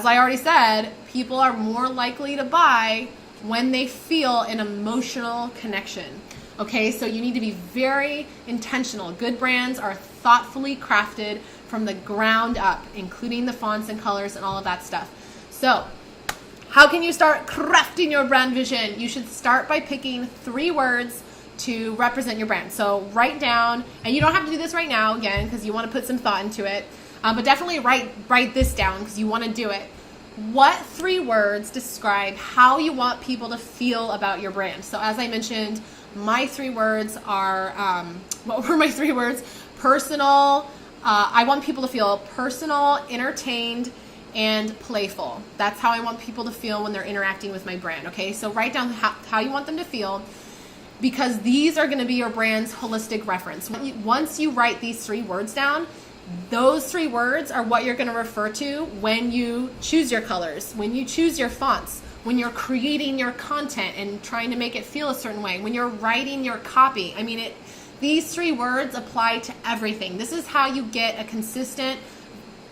I already said, people are more likely to buy when they feel an emotional connection. Okay, so you need to be very intentional. Good brands are thoughtfully crafted from the ground up, including the fonts and colors and all of that stuff. So how can you start crafting your brand vision? You should start by picking 3 words to represent your brand. So write down, and you don't have to do this right now, again, because you want to put some thought into it, but definitely write this down because you want to do it. What 3 words describe how you want people to feel about your brand? So as I mentioned, my 3 words are, what were my 3 words? Personal, I want people to feel personal, entertained, and playful. That's how I want people to feel when they're interacting with my brand, okay? So write down how you want them to feel, because these are going to be your brand's holistic reference. Once you write these 3 words down, those 3 words are what you're going to refer to when you choose your colors, when you choose your fonts, when you're creating your content and trying to make it feel a certain way, when you're writing your copy. I mean, these 3 words apply to everything. This is how you get a consistent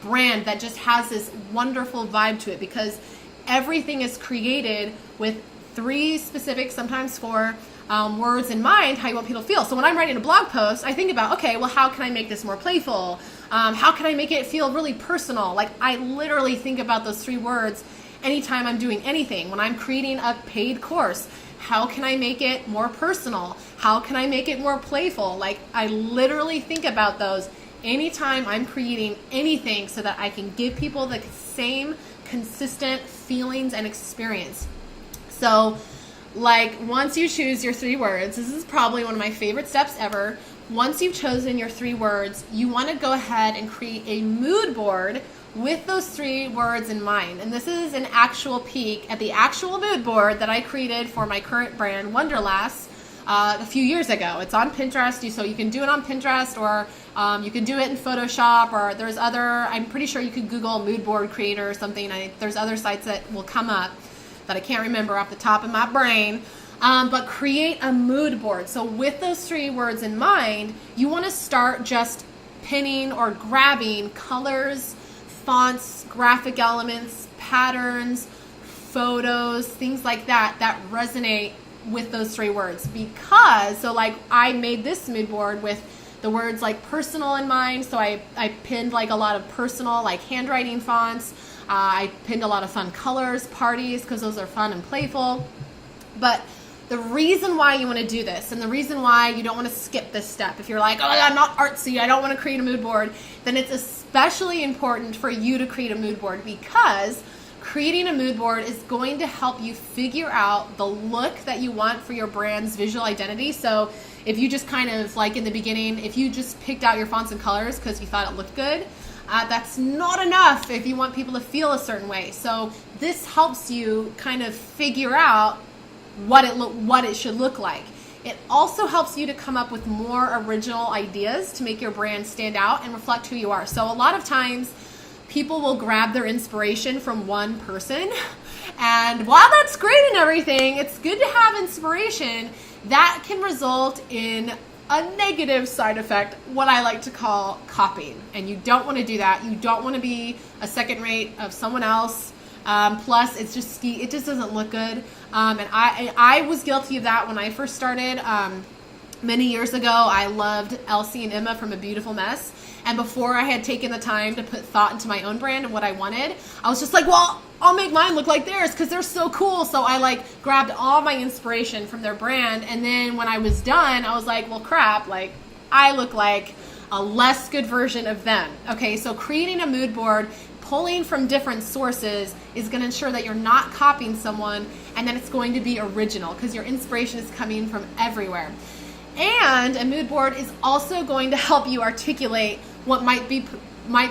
brand that just has this wonderful vibe to it, because everything is created with 3 specific, sometimes 4 words in mind, how you want people to feel. So when I'm writing a blog post, I think about, okay, well, how can I make this more playful? How can I make it feel really personal? Like I literally think about those 3 words anytime I'm doing anything. When I'm creating a paid course, how can I make it more personal? How can I make it more playful? Like I literally think about those anytime I'm creating anything so that I can give people the same consistent feelings and experience. So like once you choose your 3 words, this is probably one of my favorite steps ever. Once you've chosen your 3 words, you want to go ahead and create a mood board with those 3 words in mind. And this is an actual peek at the actual mood board that I created for my current brand, Wonderlass, a few years ago. It's on Pinterest, so you can do it on Pinterest, or you can do it in Photoshop, or there's other, I'm pretty sure you could Google mood board creator or something. There's other sites that will come up. that I can't remember off the top of my brain. But create a mood board. So with those 3 words in mind, you want to start just pinning or grabbing colors, fonts, graphic elements, patterns, photos, things like that resonate with those 3 words. Because, so like I made this mood board with the words like personal in mind. So I pinned like a lot of personal, like handwriting fonts. I pinned a lot of fun colors, parties, because those are fun and playful. But the reason why you want to do this, and the reason why you don't want to skip this step, if you're like, oh, I'm not artsy, I don't want to create a mood board, then it's especially important for you to create a mood board, because creating a mood board is going to help you figure out the look that you want for your brand's visual identity. So if you just kind of, like in the beginning, if you just picked out your fonts and colors because you thought it looked good, that's not enough if you want people to feel a certain way. So this helps you kind of figure out what it should look like. It also helps you to come up with more original ideas to make your brand stand out and reflect who you are. So a lot of times people will grab their inspiration from one person, and while that's great and everything, it's good to have inspiration. That can result in a negative side effect, what I like to call copying, and you don't want to do that. You don't want to be a second rate of someone else. Plus, it just doesn't look good. And I was guilty of that when I first started. Many years ago, I loved Elsie and Emma from A Beautiful Mess. And before I had taken the time to put thought into my own brand and what I wanted, I was just like, well, I'll make mine look like theirs because they're so cool. So I like grabbed all my inspiration from their brand. And then when I was done, I was like, well, crap, like I look like a less good version of them. Okay, so creating a mood board, pulling from different sources is going to ensure that you're not copying someone, and that it's going to be original because your inspiration is coming from everywhere. And a mood board is also going to help you articulate what might be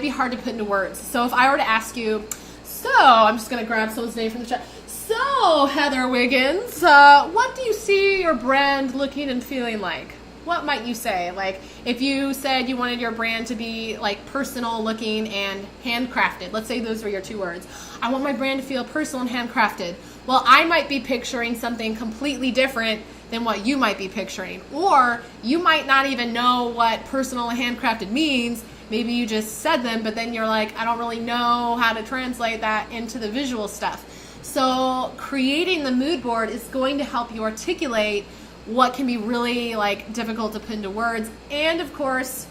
hard to put into words. So if I were to ask you, so I'm just going to grab someone's name from the chat. So Heather Wiggins, what do you see your brand looking and feeling like? What might you say? Like if you said you wanted your brand to be like personal looking and handcrafted, let's say those were your 2 words. I want my brand to feel personal and handcrafted. Well, I might be picturing something completely different than what you might be picturing. Or you might not even know what personal and handcrafted means. Maybe you just said them, but then you're like, I don't really know how to translate that into the visual stuff. So creating the mood board is going to help you articulate what can be really like difficult to put into words. And of course,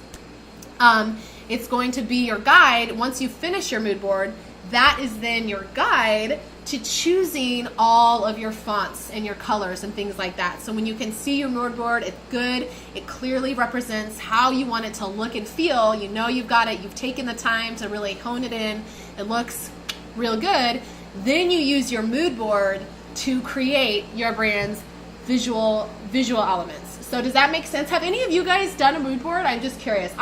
it's going to be your guide. Once you finish your mood board, that is then your guide to choosing all of your fonts and your colors and things like that. So when you can see your mood board, it's good. It clearly represents how you want it to look and feel. You know you've got it. You've taken the time to really hone it in. It looks real good. Then you use your mood board to create your brand's visual elements. So does that make sense? Have any of you guys done a mood board? I'm just curious.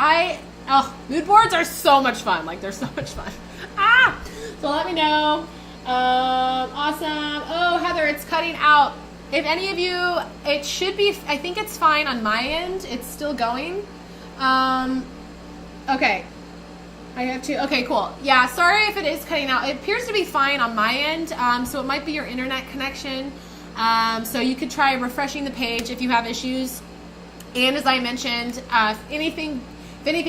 Mood boards are so much fun. Like they're so much fun. So let me know. Awesome. Oh, Heather, it's cutting out. If any of you, it should be, I think it's fine on my end. It's still going. Okay. I have to, okay, cool. Yeah, sorry if it is cutting out. It appears to be fine on my end. So it might be your internet connection. So you could try refreshing the page if you have issues. And as I mentioned, if anything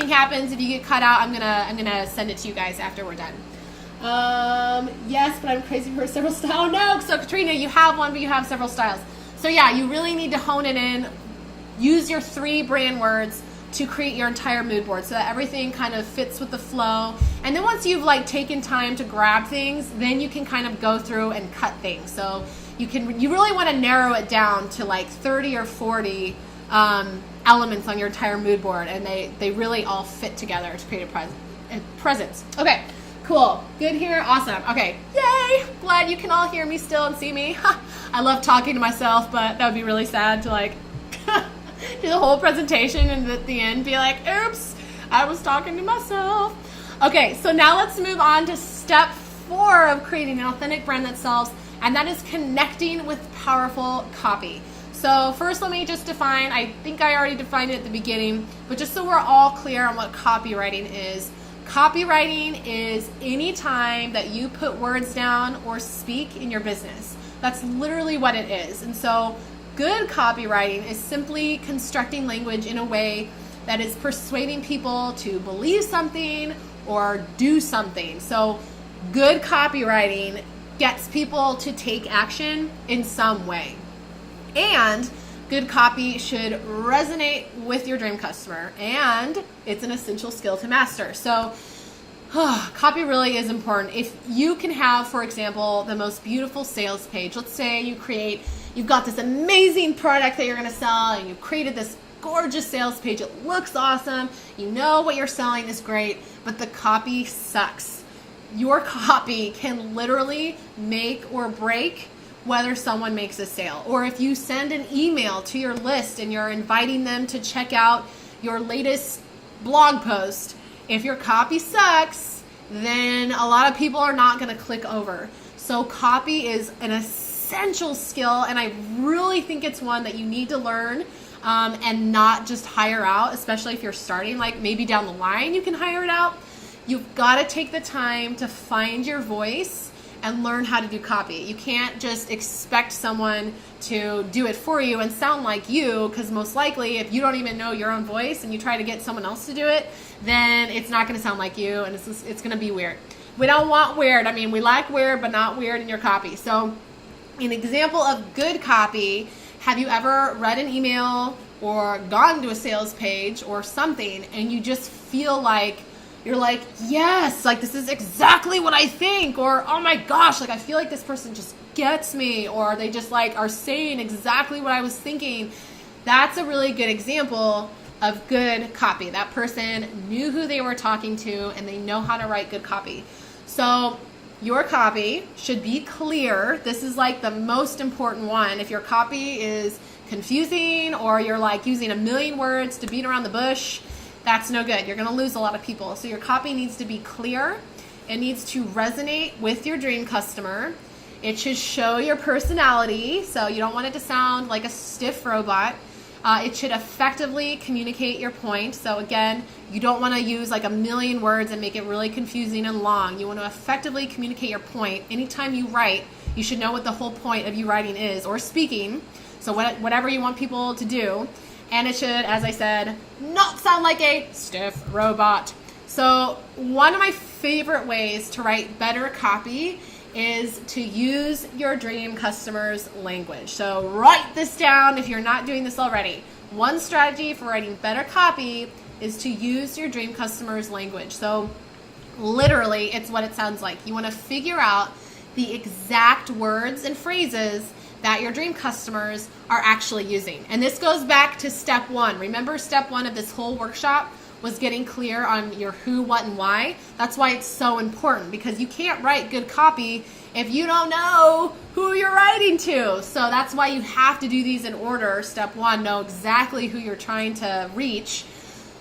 happens, if you get cut out, I'm gonna send it to you guys after we're done. Yes, but I'm crazy for several styles. Oh no, so Katrina, you have one, but you have several styles. So yeah, you really need to hone it in. Use your 3 brand words to create your entire mood board so that everything kind of fits with the flow. And then once you've like taken time to grab things, then you can kind of go through and cut things. So you really want to narrow it down to like 30 or 40 elements on your entire mood board, and they really all fit together to create a presence. Okay. Cool. Good here. Awesome. Okay. Yay. Glad you can all hear me still and see me. I love talking to myself, but that would be really sad to like do the whole presentation and at the end be like, oops, I was talking to myself. Okay. So now let's move on to step 4 of creating an authentic brand that sells, and that is connecting with powerful copy. So first let me just define, I think I already defined it at the beginning, but just so we're all clear on what copywriting is. Copywriting is any time that you put words down or speak in your business. That's literally what it is. And so good copywriting is simply constructing language in a way that is persuading people to believe something or do something. So good copywriting gets people to take action in some way. And good copy should resonate with your dream customer, and it's an essential skill to master. So copy really is important. If you can have, for example, the most beautiful sales page, let's say you've got this amazing product that you're going to sell, and you've created this gorgeous sales page. It looks awesome. You know what you're selling is great, but the copy sucks. Your copy can literally make or break whether someone makes a sale. Or if you send an email to your list and you're inviting them to check out your latest blog post, if your copy sucks, then a lot of people are not going to click over. So copy is an essential skill, and I really think it's one that you need to learn and not just hire out, especially if you're starting. Like maybe down the line you can hire it out. You've got to take the time to find your voice and learn how to do copy. You can't just expect someone to do it for you and sound like you, because most likely if you don't even know your own voice and you try to get someone else to do it, then it's not going to sound like you, and it's going to be weird. We don't want weird. I mean, we like weird, but not weird in your copy. So an example of good copy, have you ever read an email or gone to a sales page or something and you just feel like, you're like, yes, like this is exactly what I think, or oh my gosh, like I feel like this person just gets me, or they just like are saying exactly what I was thinking. That's a really good example of good copy. That person knew who they were talking to and they know how to write good copy. So your copy should be clear. This is like the most important one. If your copy is confusing or you're like using a million words to beat around the bush, that's no good. You're going to lose a lot of people. So your copy needs to be clear. It needs to resonate with your dream customer. It should show your personality. So you don't want it to sound like a stiff robot. It should effectively communicate your point. So again, you don't want to use like a million words and make it really confusing and long. You want to effectively communicate your point. Anytime you write, you should know what the whole point of you writing is, or speaking. So whatever you want people to do. And it should, as I said, not sound like a stiff robot. So one of my favorite ways to write better copy is to use your dream customer's language. So write this down if you're not doing this already. One strategy for writing better copy is to use your dream customer's language. So literally, it's what it sounds like. You want to figure out the exact words and phrases that your dream customers are actually using. And this goes back to step one. Remember, step one of this whole workshop was getting clear on your who, what, and why. That's why it's so important, because you can't write good copy if you don't know who you're writing to. So that's why you have to do these in order. Step one, know exactly who you're trying to reach.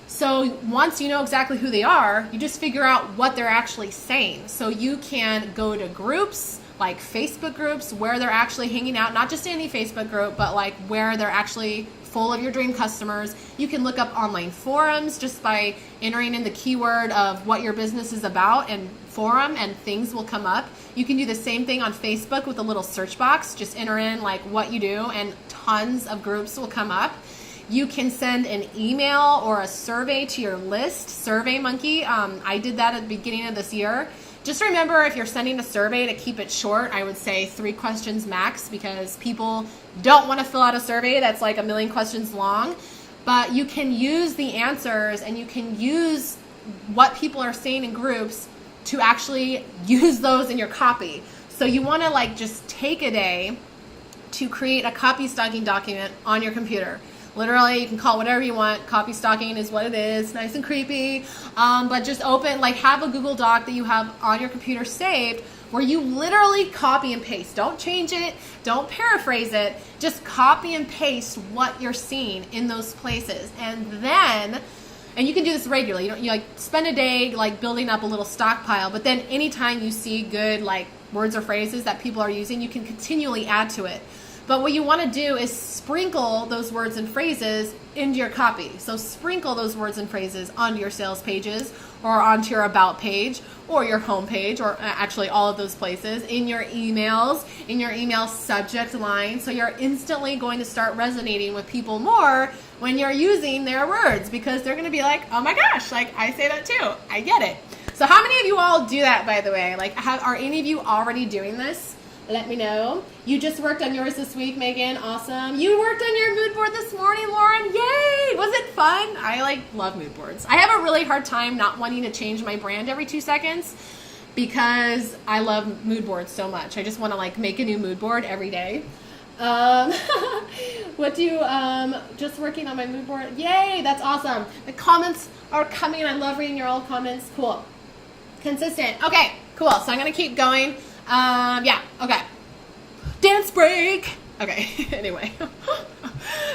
So once you know exactly who they are, you just figure out what they're actually saying. So you can go to groups, like Facebook groups, where they're actually hanging out, not just any Facebook group, but like where they're actually full of your dream customers. You can look up online forums just by entering in the keyword of what your business is about and forum, and things will come up. You can do the same thing on Facebook with a little search box. Just enter in like what you do and tons of groups will come up. You can send an email or a survey to your list, SurveyMonkey. I did that at the beginning of this year. Just remember, if you're sending a survey, to keep it short. I would say 3 questions max, because people don't want to fill out a survey that's like a million questions long. But you can use the answers and you can use what people are saying in groups to actually use those in your copy. So you want to like just take a day to create a copy stocking document on your computer. Literally, you can call it whatever you want. Copy stocking is what it is, nice and creepy. But just open, like have a Google Doc that you have on your computer saved, where you literally copy and paste. Don't change it, don't paraphrase it, just copy and paste what you're seeing in those places. And then, and you can do this regularly, you like spend a day like building up a little stockpile, but then anytime you see good like words or phrases that people are using, you can continually add to it. But what you want to do is sprinkle those words and phrases into your copy. So sprinkle those words and phrases onto your sales pages or onto your about page or your home page, or actually all of those places, in your emails, in your email subject line. So you're instantly going to start resonating with people more when you're using their words, because they're going to be like, oh my gosh, like I say that too. I get it. So how many of you all do that, by the way? Like, are any of you already doing this? Let me know. You just worked on yours this week, Megan. Awesome. You worked on your mood board this morning, Lauren. Yay! Was it fun? I love mood boards. I have a really hard time not wanting to change my brand every 2 seconds because I love mood boards so much. I just want to make a new mood board every day. Just working on my mood board. Yay! That's awesome. The comments are coming. I love reading your old comments. Cool. Consistent. Okay, cool. So I'm going to keep going. Okay. Dance break. Okay, anyway.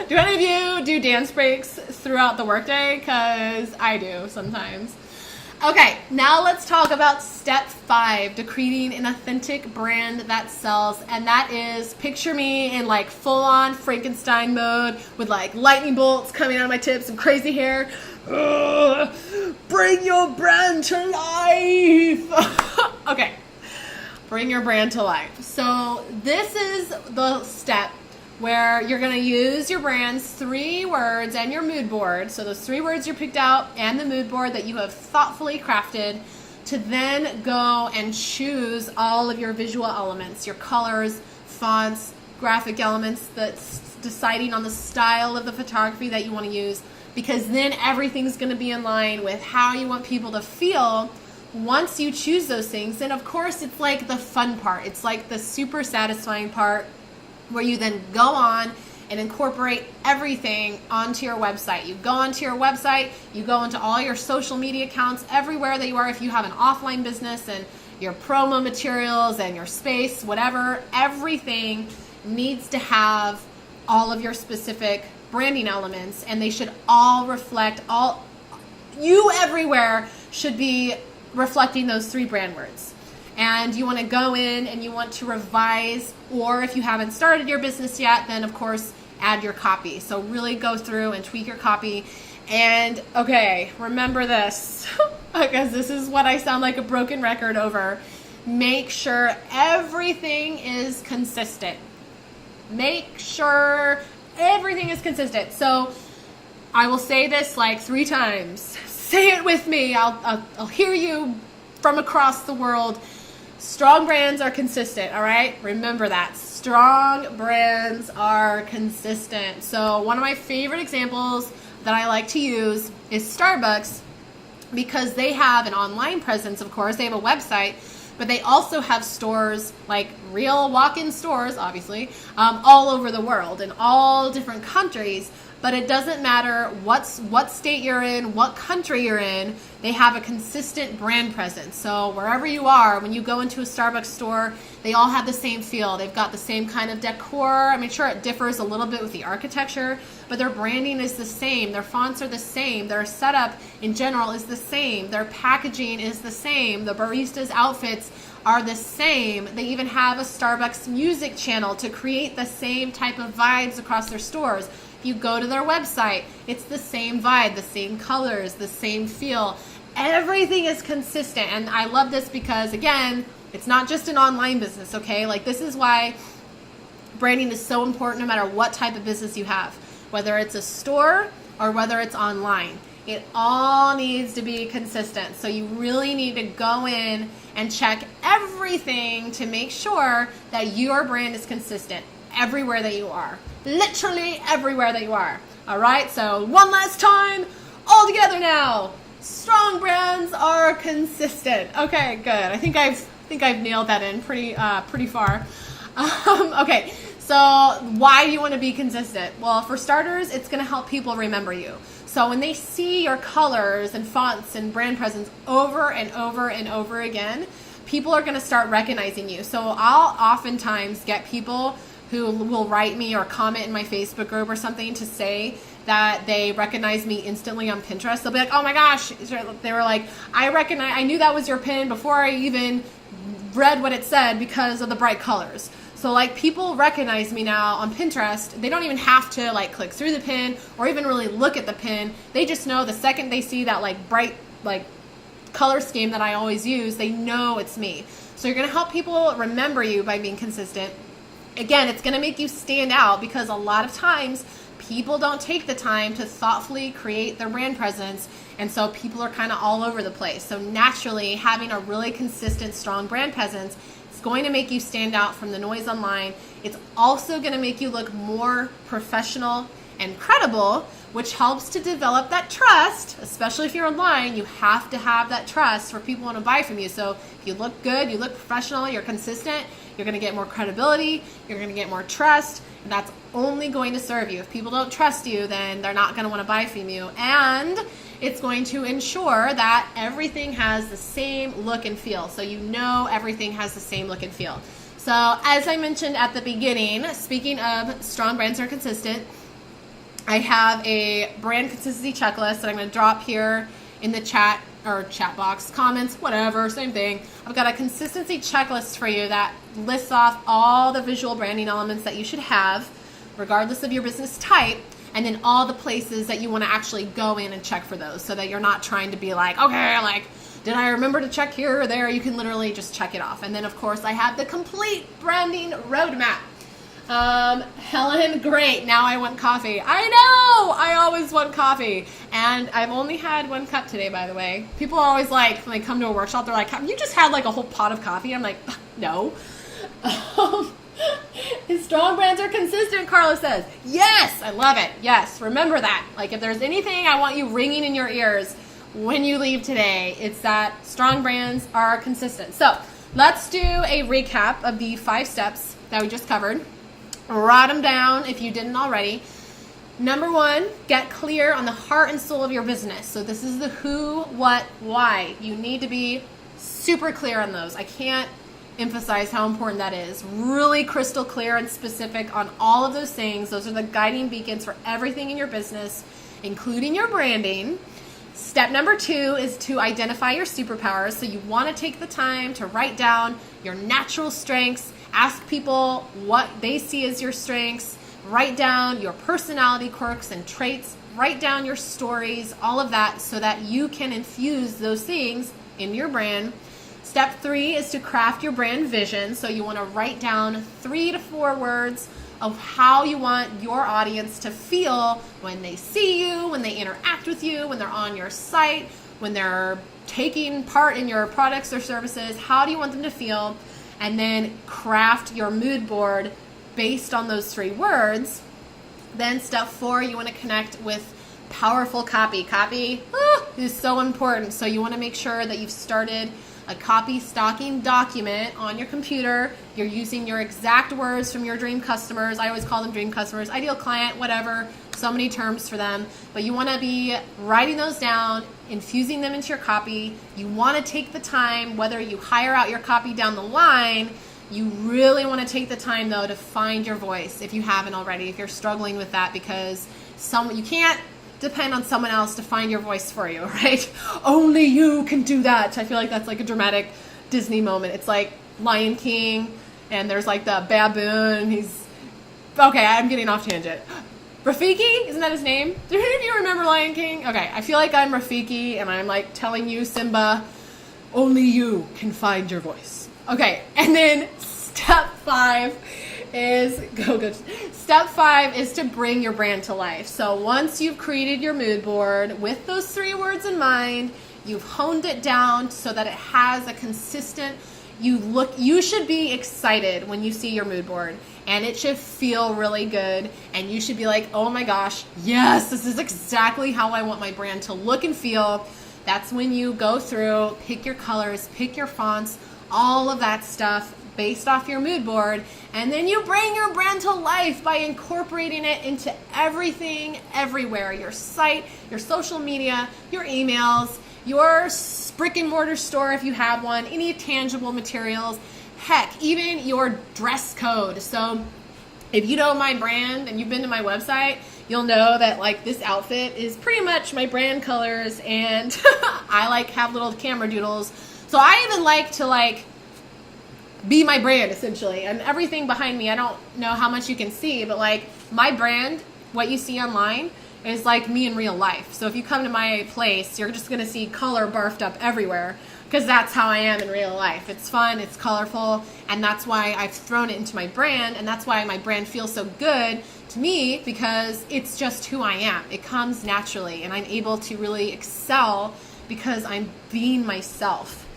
Do any of you do dance breaks throughout the workday? Because I do sometimes. Okay, now let's talk about step 5 to creating an authentic brand that sells. And that is, picture me in full-on Frankenstein mode with lightning bolts coming out of my tips and crazy hair. Ugh, bring your brand to life. Okay. Bring your brand to life. So this is the step where you're going to use your brand's 3 words and your mood board. So those 3 words you picked out and the mood board that you have thoughtfully crafted, to then go and choose all of your visual elements, your colors, fonts, graphic elements, that's deciding on the style of the photography that you want to use, because then everything's going to be in line with how you want people to feel. Once you choose those things, then of course it's the fun part. It's the super satisfying part where you then go on and incorporate everything onto your website. You go onto your website, you go into all your social media accounts, everywhere that you are. If you have an offline business, and your promo materials and your space, whatever, everything needs to have all of your specific branding elements, and they should all reflect you everywhere should be reflecting those 3 brand words. And you want to go in and you want to revise, or if you haven't started your business yet, then of course add your copy. So really go through and tweak your copy. And okay, remember this, because this is what I sound like a broken record over. Make sure everything is consistent. Make sure everything is consistent. So I will say this 3 times. Say it with me. I'll hear you from across the world. Strong brands are consistent, all right? Remember that. Strong brands are consistent. So one of my favorite examples that I like to use is Starbucks, because they have an online presence, of course. They have a website, but they also have stores, real walk-in stores, obviously, all over the world, in all different countries. But it doesn't matter what state you're in, what country you're in, they have a consistent brand presence. So wherever you are, when you go into a Starbucks store, they all have the same feel. They've got the same kind of decor. I mean, sure, it differs a little bit with the architecture, but their branding is the same. Their fonts are the same. Their setup in general is the same. Their packaging is the same. The baristas' outfits are the same. They even have a Starbucks music channel to create the same type of vibes across their stores. If you go to their website, it's the same vibe, the same colors, the same feel. Everything is consistent. And I love this because, again, it's not just an online business, okay? This is why branding is so important no matter what type of business you have, whether it's a store or whether it's online. It all needs to be consistent. So you really need to go in and check everything to make sure that your brand is consistent everywhere that you are. Literally everywhere that you are. All right, so one last time, all together now. Strong brands are consistent. Okay, good. I think I've nailed that in pretty far. Okay, so why do you want to be consistent? Well, for starters, it's going to help people remember you. So when they see your colors and fonts and brand presence over and over and over again, people are going to start recognizing you. So I'll oftentimes get people who will write me or comment in my Facebook group or something to say that they recognize me instantly on Pinterest. They'll be like, oh my gosh, they were like, I knew that was your pin before I even read what it said because of the bright colors. So like people recognize me now on Pinterest. They don't even have to like click through the pin or even really look at the pin. They just know the second they see that like bright like color scheme that I always use, they know it's me. So you're going to help people remember you by being consistent. Again, it's going to make you stand out because a lot of times people don't take the time to thoughtfully create their brand presence. And so people are kind of all over the place. So naturally, having a really consistent, strong brand presence is going to make you stand out from the noise online. It's also going to make you look more professional and credible, which helps to develop that trust. Especially if you're online, you have to have that trust for people want to buy from you. So if you look good, you look professional, you're consistent, you're going to get more credibility, you're going to get more trust, and that's only going to serve you. If people don't trust you, then they're not going to want to buy from you. And it's going to ensure that everything has the same look and feel. So you know everything has the same look and feel. So as I mentioned at the beginning, speaking of strong brands are consistent, I have a brand consistency checklist that I'm going to drop here in the chat or chat box, comments, whatever, same thing. I've got a consistency checklist for you that lists off all the visual branding elements that you should have, regardless of your business type, and then all the places that you want to actually go in and check for those so that you're not trying to be like, okay, like, did I remember to check here or there? You can literally just check it off. And then, of course, I have the complete branding roadmap. Helen, great. Now I want coffee. I know. I always want coffee. And I've only had 1 cup today, by the way. People are always like, when they come to a workshop, they're like, have you just had like a whole pot of coffee? I'm like, no. His strong brands are consistent, Carla says. Yes, I love it. Yes, remember that. Like if there's anything I want you ringing in your ears when you leave today, it's that strong brands are consistent. So let's do a recap of the 5 steps that we just covered. Write them down if you didn't already. Number 1, get clear on the heart and soul of your business. So this is the who, what, why. You need to be super clear on those. I can't emphasize how important that is. Really crystal clear and specific on all of those things. Those are the guiding beacons for everything in your business, including your branding. Step number 2 is to identify your superpowers. So you want to take the time to write down your natural strengths. Ask people what they see as your strengths. Write down your personality quirks and traits. Write down your stories, all of that, so that you can infuse those things in your brand. Step 3 is to craft your brand vision. So you want to write down 3 to 4 words of how you want your audience to feel when they see you, when they interact with you, when they're on your site, when they're taking part in your products or services. How do you want them to feel? And then craft your mood board based on those 3 words. Then step 4, you want to connect with powerful copy. Copy is so important. So you want to make sure that you've started a copy stocking document on your computer. You're using your exact words from your dream customers. I always call them dream customers, ideal client, whatever. So many terms for them. But you want to be writing those down, infusing them into your copy. You want to take the time, whether you hire out your copy down the line, you really want to take the time though to find your voice if you haven't already, if you're struggling with that, because you can't depend on someone else to find your voice for you, right? Only you can do that. I feel like that's like a dramatic Disney moment. It's like Lion King and there's like the baboon. Okay, I'm getting off tangent. Rafiki? Isn't that his name? Do any of you remember Lion King? Okay, I feel like I'm Rafiki and I'm like telling you, Simba, only you can find your voice. Okay, and then step 5 is Step 5 is to bring your brand to life. So once you've created your mood board with those 3 words in mind, you've honed it down so that it has a consistent you should be excited when you see your mood board, and it should feel really good, and you should be like, oh my gosh, yes, this is exactly how I want my brand to look and feel. That's when you go through, pick your colors, pick your fonts, all of that stuff based off your mood board, and then you bring your brand to life by incorporating it into everything, everywhere, your site, your social media, your emails, your brick and mortar store if you have one, any tangible materials, heck, even your dress code. So if you know my brand and you've been to my website, you'll know that like this outfit is pretty much my brand colors, and I like have little camera doodles. So I even like to like be my brand essentially. And everything behind me, I don't know how much you can see, but like my brand, what you see online is like me in real life. So if you come to my place, you're just going to see color barfed up everywhere because that's how I am in real life. It's fun, it's colorful, and that's why I've thrown it into my brand, and that's why my brand feels so good to me, because it's just who I am. It comes naturally, and I'm able to really excel because I'm being myself.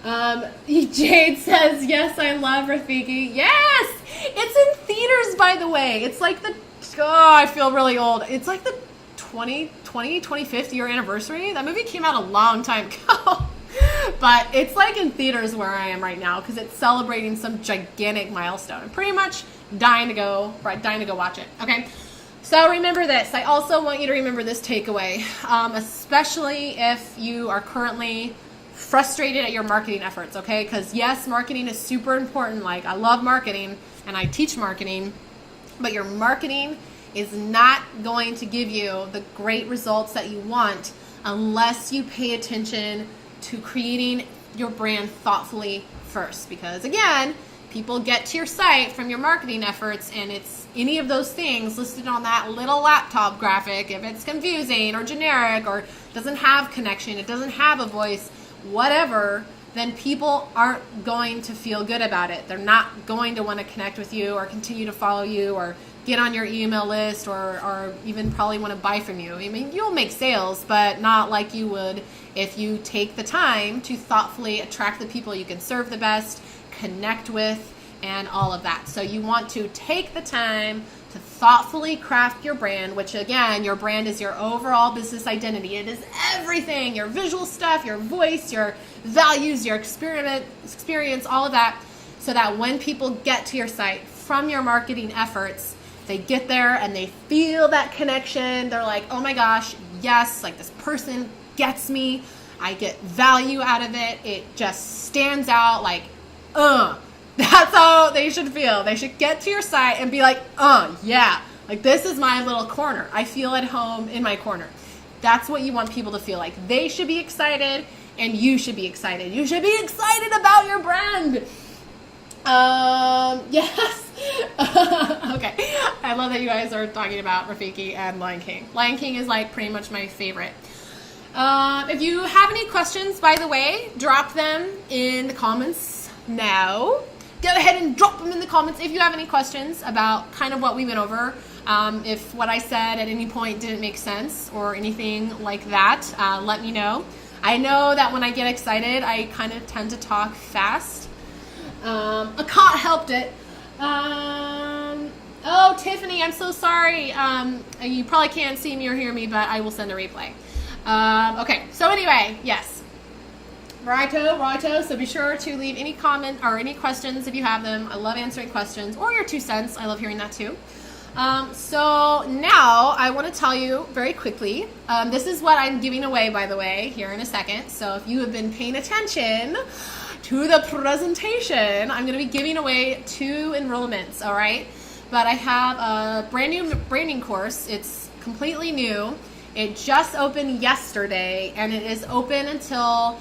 Jade says, yes, I love Rafiki. Yes! It's in theaters, by the way. It's like I feel really old. It's like the 25th year anniversary. That movie came out a long time ago. But it's like in theaters where I am right now because it's celebrating some gigantic milestone. I'm pretty much dying to go watch it. Okay, so remember this. I also want you to remember this takeaway, especially if you are currently frustrated at your marketing efforts. Okay, because yes, marketing is super important. Like, I love marketing and I teach marketing, but your marketing is not going to give you the great results that you want unless you pay attention to creating your brand thoughtfully first. Because again, people get to your site from your marketing efforts, and it's any of those things listed on that little laptop graphic. If it's confusing or generic or doesn't have connection, it doesn't have a voice, whatever, then people aren't going to feel good about it. They're not going to want to connect with you or continue to follow you or get on your email list or even probably want to buy from you. I mean, you'll make sales, but not like you would if you take the time to thoughtfully attract the people you can serve the best, connect with, and all of that. So you want to take the time to thoughtfully craft your brand, which again, your brand is your overall business identity. It is everything, your visual stuff, your voice, your values, your experience, all of that, so that when people get to your site from your marketing efforts, they get there and they feel that connection. They're like, oh my gosh, yes, like this person gets me. I get value out of it. It just stands out like, that's how they should feel. They should get to your site and be like, yeah, like this is my little corner. I feel at home in my corner. That's what you want people to feel like. They should be excited and you should be excited. You should be excited about your brand. Yes. Okay. I love that you guys are talking about Rafiki and Lion King. Lion King is like pretty much my favorite. If you have any questions, by the way, drop them in the comments now. Go ahead and drop them in the comments if you have any questions about kind of what we went over. If what I said at any point didn't make sense or anything like that, let me know. I know that when I get excited, I kind of tend to talk fast. I can't help it. Oh, Tiffany, I'm so sorry. You probably can't see me or hear me, but I will send a replay. Okay, so anyway, yes. Righto. So be sure to leave any comment or any questions if you have them. I love answering questions or your 2 cents. I love hearing that too. So now I want to tell you very quickly, this is what I'm giving away, by the way, here in a second. So if you have been paying attention to the presentation, I'm going to be giving away 2 enrollments, all right? But I have a brand new branding course. It's completely new. It just opened yesterday, and it is open until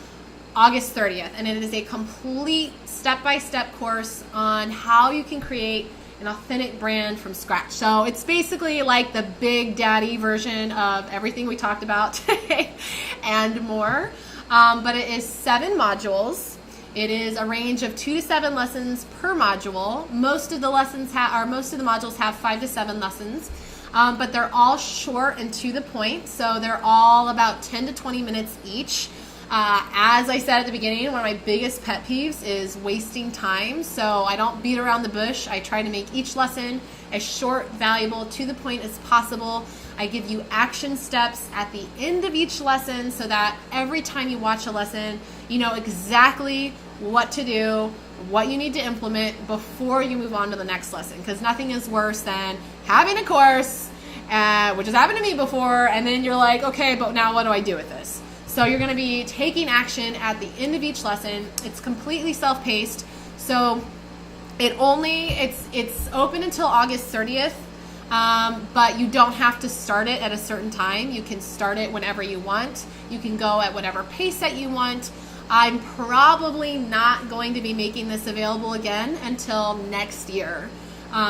August 30th, and it is a complete step-by-step course on how you can create an authentic brand from scratch. So it's basically like the Big Daddy version of everything we talked about today and more. But it is 7 modules. It is a range of 2 to 7 lessons per module. Most of the modules have 5 to 7 lessons, but they're all short and to the point. So they're all about 10 to 20 minutes each. As I said at the beginning, one of my biggest pet peeves is wasting time. So I don't beat around the bush. I try to make each lesson as short, valuable, to the point as possible. I give you action steps at the end of each lesson so that every time you watch a lesson, you know exactly what to do, what you need to implement before you move on to the next lesson. Because nothing is worse than having a course, which has happened to me before, and then you're like, okay, but now what do I do with this? So you're going to be taking action at the end of each lesson. It's completely self-paced. So it's open until August 30th. But you don't have to start it at a certain time. You can start it whenever you want. You can go at whatever pace that you want. I'm probably not going to be making this available again until next year.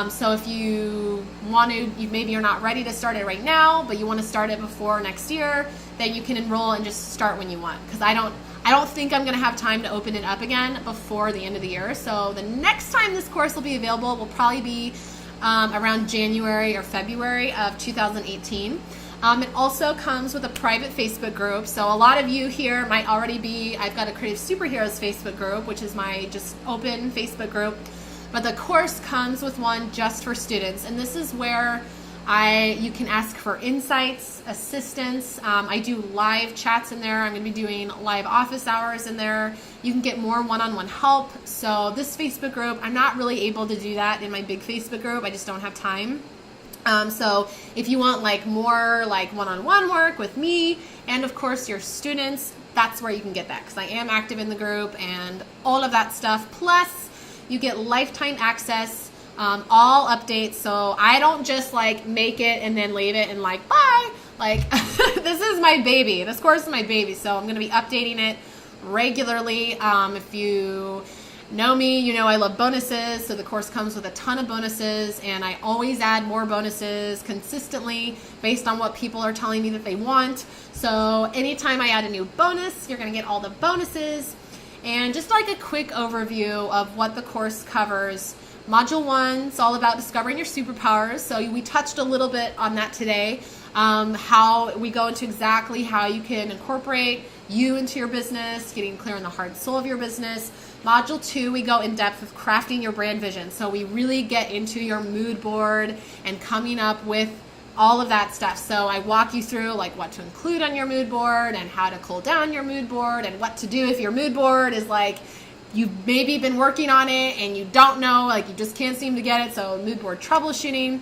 So if you want to, maybe you're not ready to start it right now, but you want to start it before next year, then you can enroll and just start when you want. Because I don't think I'm going to have time to open it up again before the end of the year. So the next time this course will be available will probably be around January or February of 2018. It also comes with a private Facebook group. So a lot of you here might already be, I've got a Creative Superheroes Facebook group, which is my just open Facebook group. But the course comes with one just for students. And this is where you can ask for insights, assistance. I do live chats in there. I'm going to be doing live office hours in there. You can get more one-on-one help. So this Facebook group, I'm not really able to do that in my big Facebook group. I just don't have time. So if you want like more like one-on-one work with me and of course your students, that's where you can get that, because I am active in the group and all of that stuff. Plus you get lifetime access, all updates. So I don't just like make it and then leave it and like, bye. Like this is my baby. This course is my baby. So I'm going to be updating it regularly. If you know me, you know I love bonuses, so the course comes with a ton of bonuses, and I always add more bonuses consistently based on what people are telling me that they want. So anytime I add a new bonus, you're going to get all the bonuses. And just like a quick overview of what the course covers. Module 1 is all about discovering your superpowers, so we touched a little bit on that today. How we go into exactly how you can incorporate you into your business, getting clear on the heart and soul of your business. Module 2, we go in depth with crafting your brand vision. So we really get into your mood board and coming up with all of that stuff. So I walk you through like what to include on your mood board and how to cool down your mood board and what to do if your mood board is like you've maybe been working on it and you don't know, like you just can't seem to get it. So mood board troubleshooting.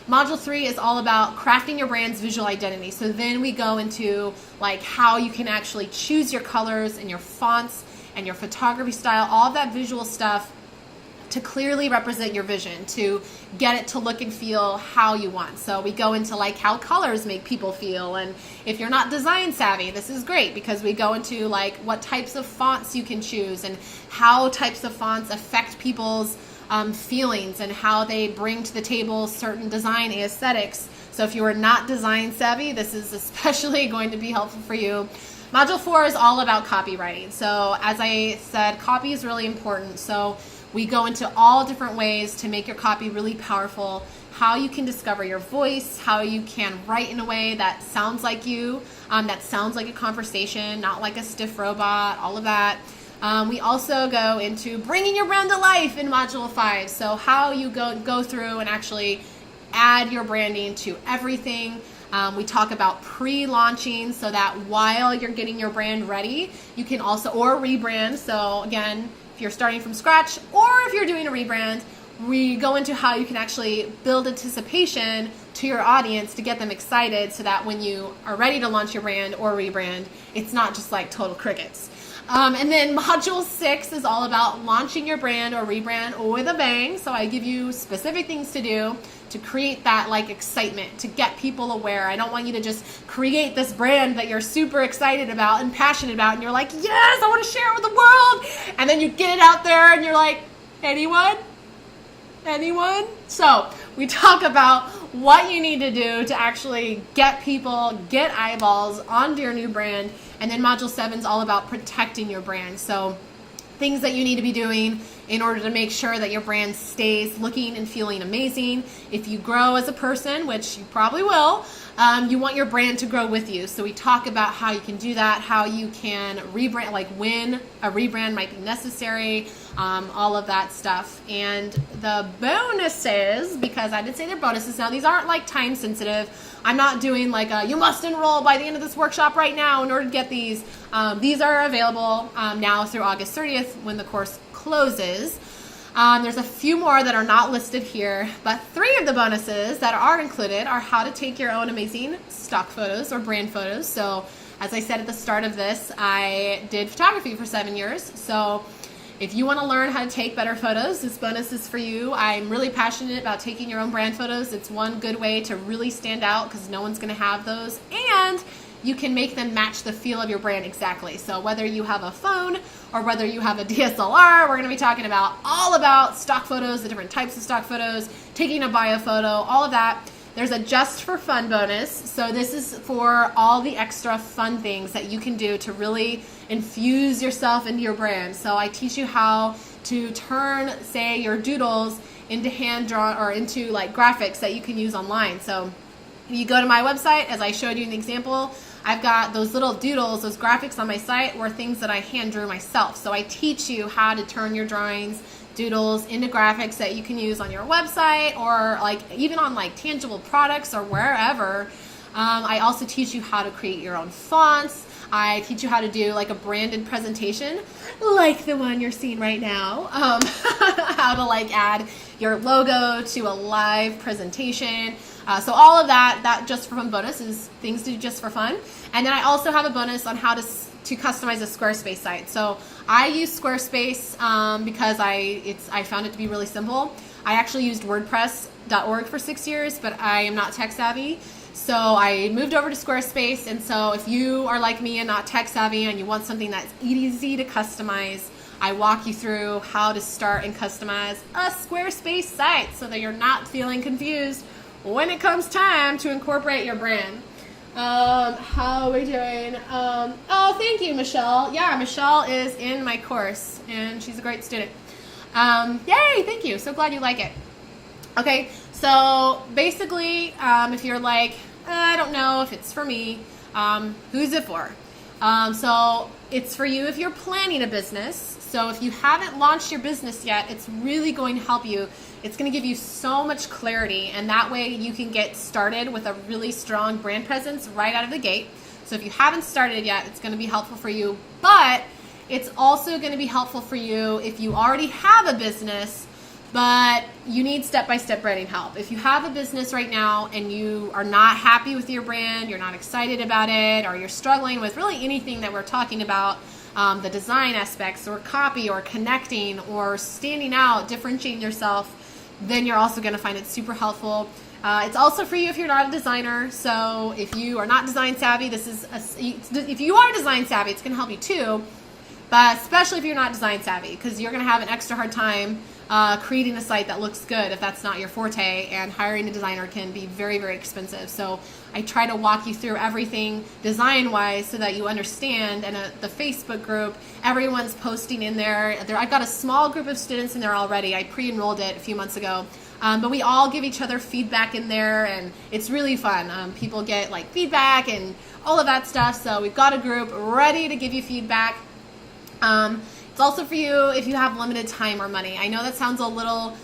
Module 3 is all about crafting your brand's visual identity. So then we go into like how you can actually choose your colors and your fonts and your photography style, all of that visual stuff to clearly represent your vision, to get it to look and feel how you want. So we go into like how colors make people feel. And if you're not design savvy, this is great because we go into like what types of fonts you can choose and how types of fonts affect people's feelings and how they bring to the table certain design aesthetics. So if you are not design savvy, this is especially going to be helpful for you. Module 4 is all about copywriting. So as I said, copy is really important. So we go into all different ways to make your copy really powerful, how you can discover your voice, how you can write in a way that sounds like you, that sounds like a conversation, not like a stiff robot, all of that. We also go into bringing your brand to life in Module 5. So how you go through and actually add your branding to everything. We talk about pre-launching so that while you're getting your brand ready, you can also, or rebrand. So again, if you're starting from scratch or if you're doing a rebrand, we go into how you can actually build anticipation to your audience to get them excited so that when you are ready to launch your brand or rebrand, it's not just like total crickets. And then Module 6 is all about launching your brand or rebrand with a bang. So I give you specific things to do to create that like excitement, to get people aware. I don't want you to just create this brand that you're super excited about and passionate about and you're like, yes, I want to share it with the world. And then you get it out there and you're like, anyone? So we talk about what you need to do to actually get people, get eyeballs onto your new brand. And then Module 7 is all about protecting your brand. So things that you need to be doing in order to make sure that your brand stays looking and feeling amazing. If you grow as a person, which you probably will, you want your brand to grow with you. So we talk about how you can do that, how you can rebrand, like when a rebrand might be necessary, all of that stuff. And the bonuses, because I did say they're bonuses now, these aren't like time sensitive. I'm not doing like you must enroll by the end of this workshop right now in order to get these. These are available now through August 30th when the course closes. There's a few more that are not listed here, but 3 of the bonuses that are included are how to take your own amazing stock photos or brand photos. So as I said at the start of this, I did photography for 7 years. So if you want to learn how to take better photos, this bonus is for you. I'm really passionate about taking your own brand photos. It's one good way to really stand out because no one's going to have those. And you can make them match the feel of your brand exactly. So whether you have a phone or whether you have a DSLR, we're going to be talking about all about stock photos, the different types of stock photos, taking a bio photo, all of that. There's a just for fun bonus. So this is for all the extra fun things that you can do to really infuse yourself into your brand. So I teach you how to turn, say, your doodles into hand drawn or into like graphics that you can use online. So if you go to my website, as I showed you in the example, I've got those little doodles, those graphics on my site were things that I hand drew myself. So I teach you how to turn your drawings, doodles into graphics that you can use on your website or like even on like tangible products or wherever. I also teach you how to create your own fonts. I teach you how to do like a branded presentation like the one you're seeing right now. How to like add your logo to a live presentation. So all of that just for fun bonus is things to do just for fun. And then I also have a bonus on how to customize a Squarespace site. So I use Squarespace because I found it to be really simple. I actually used WordPress.org for 6 years, but I am not tech savvy. So I moved over to Squarespace. And so if you are like me and not tech savvy and you want something that's easy to customize, I walk you through how to start and customize a Squarespace site so that you're not feeling confused when it comes time to incorporate your brand. How are we doing? Oh, thank you, Michelle. Yeah, Michelle is in my course, and she's a great student. Yay, thank you. So glad you like it. Okay, so basically, if you're like, I don't know if it's for me, who's it for? So it's for you if you're planning a business. So if you haven't launched your business yet, it's really going to help you. It's going to give you so much clarity, and that way you can get started with a really strong brand presence right out of the gate. So if you haven't started yet, it's going to be helpful for you, but it's also going to be helpful for you if you already have a business, but you need step-by-step branding help. If you have a business right now and you are not happy with your brand, you're not excited about it, or you're struggling with really anything that we're talking about, the design aspects or copy or connecting or standing out, differentiating yourself, then you're also going to find it super helpful. It's also for you if you're not a designer. So if you are not design savvy, if you are design savvy, it's going to help you too. But especially if you're not design savvy, because you're going to have an extra hard time creating a site that looks good if that's not your forte, and hiring a designer can be very, very expensive. So I try to walk you through everything design-wise so that you understand. And the Facebook group, everyone's posting in there. I've got a small group of students in there already. I pre-enrolled it a few months ago. But we all give each other feedback in there, and it's really fun. People get like feedback and all of that stuff. So we've got a group ready to give you feedback. It's also for you if you have limited time or money. I know that sounds a little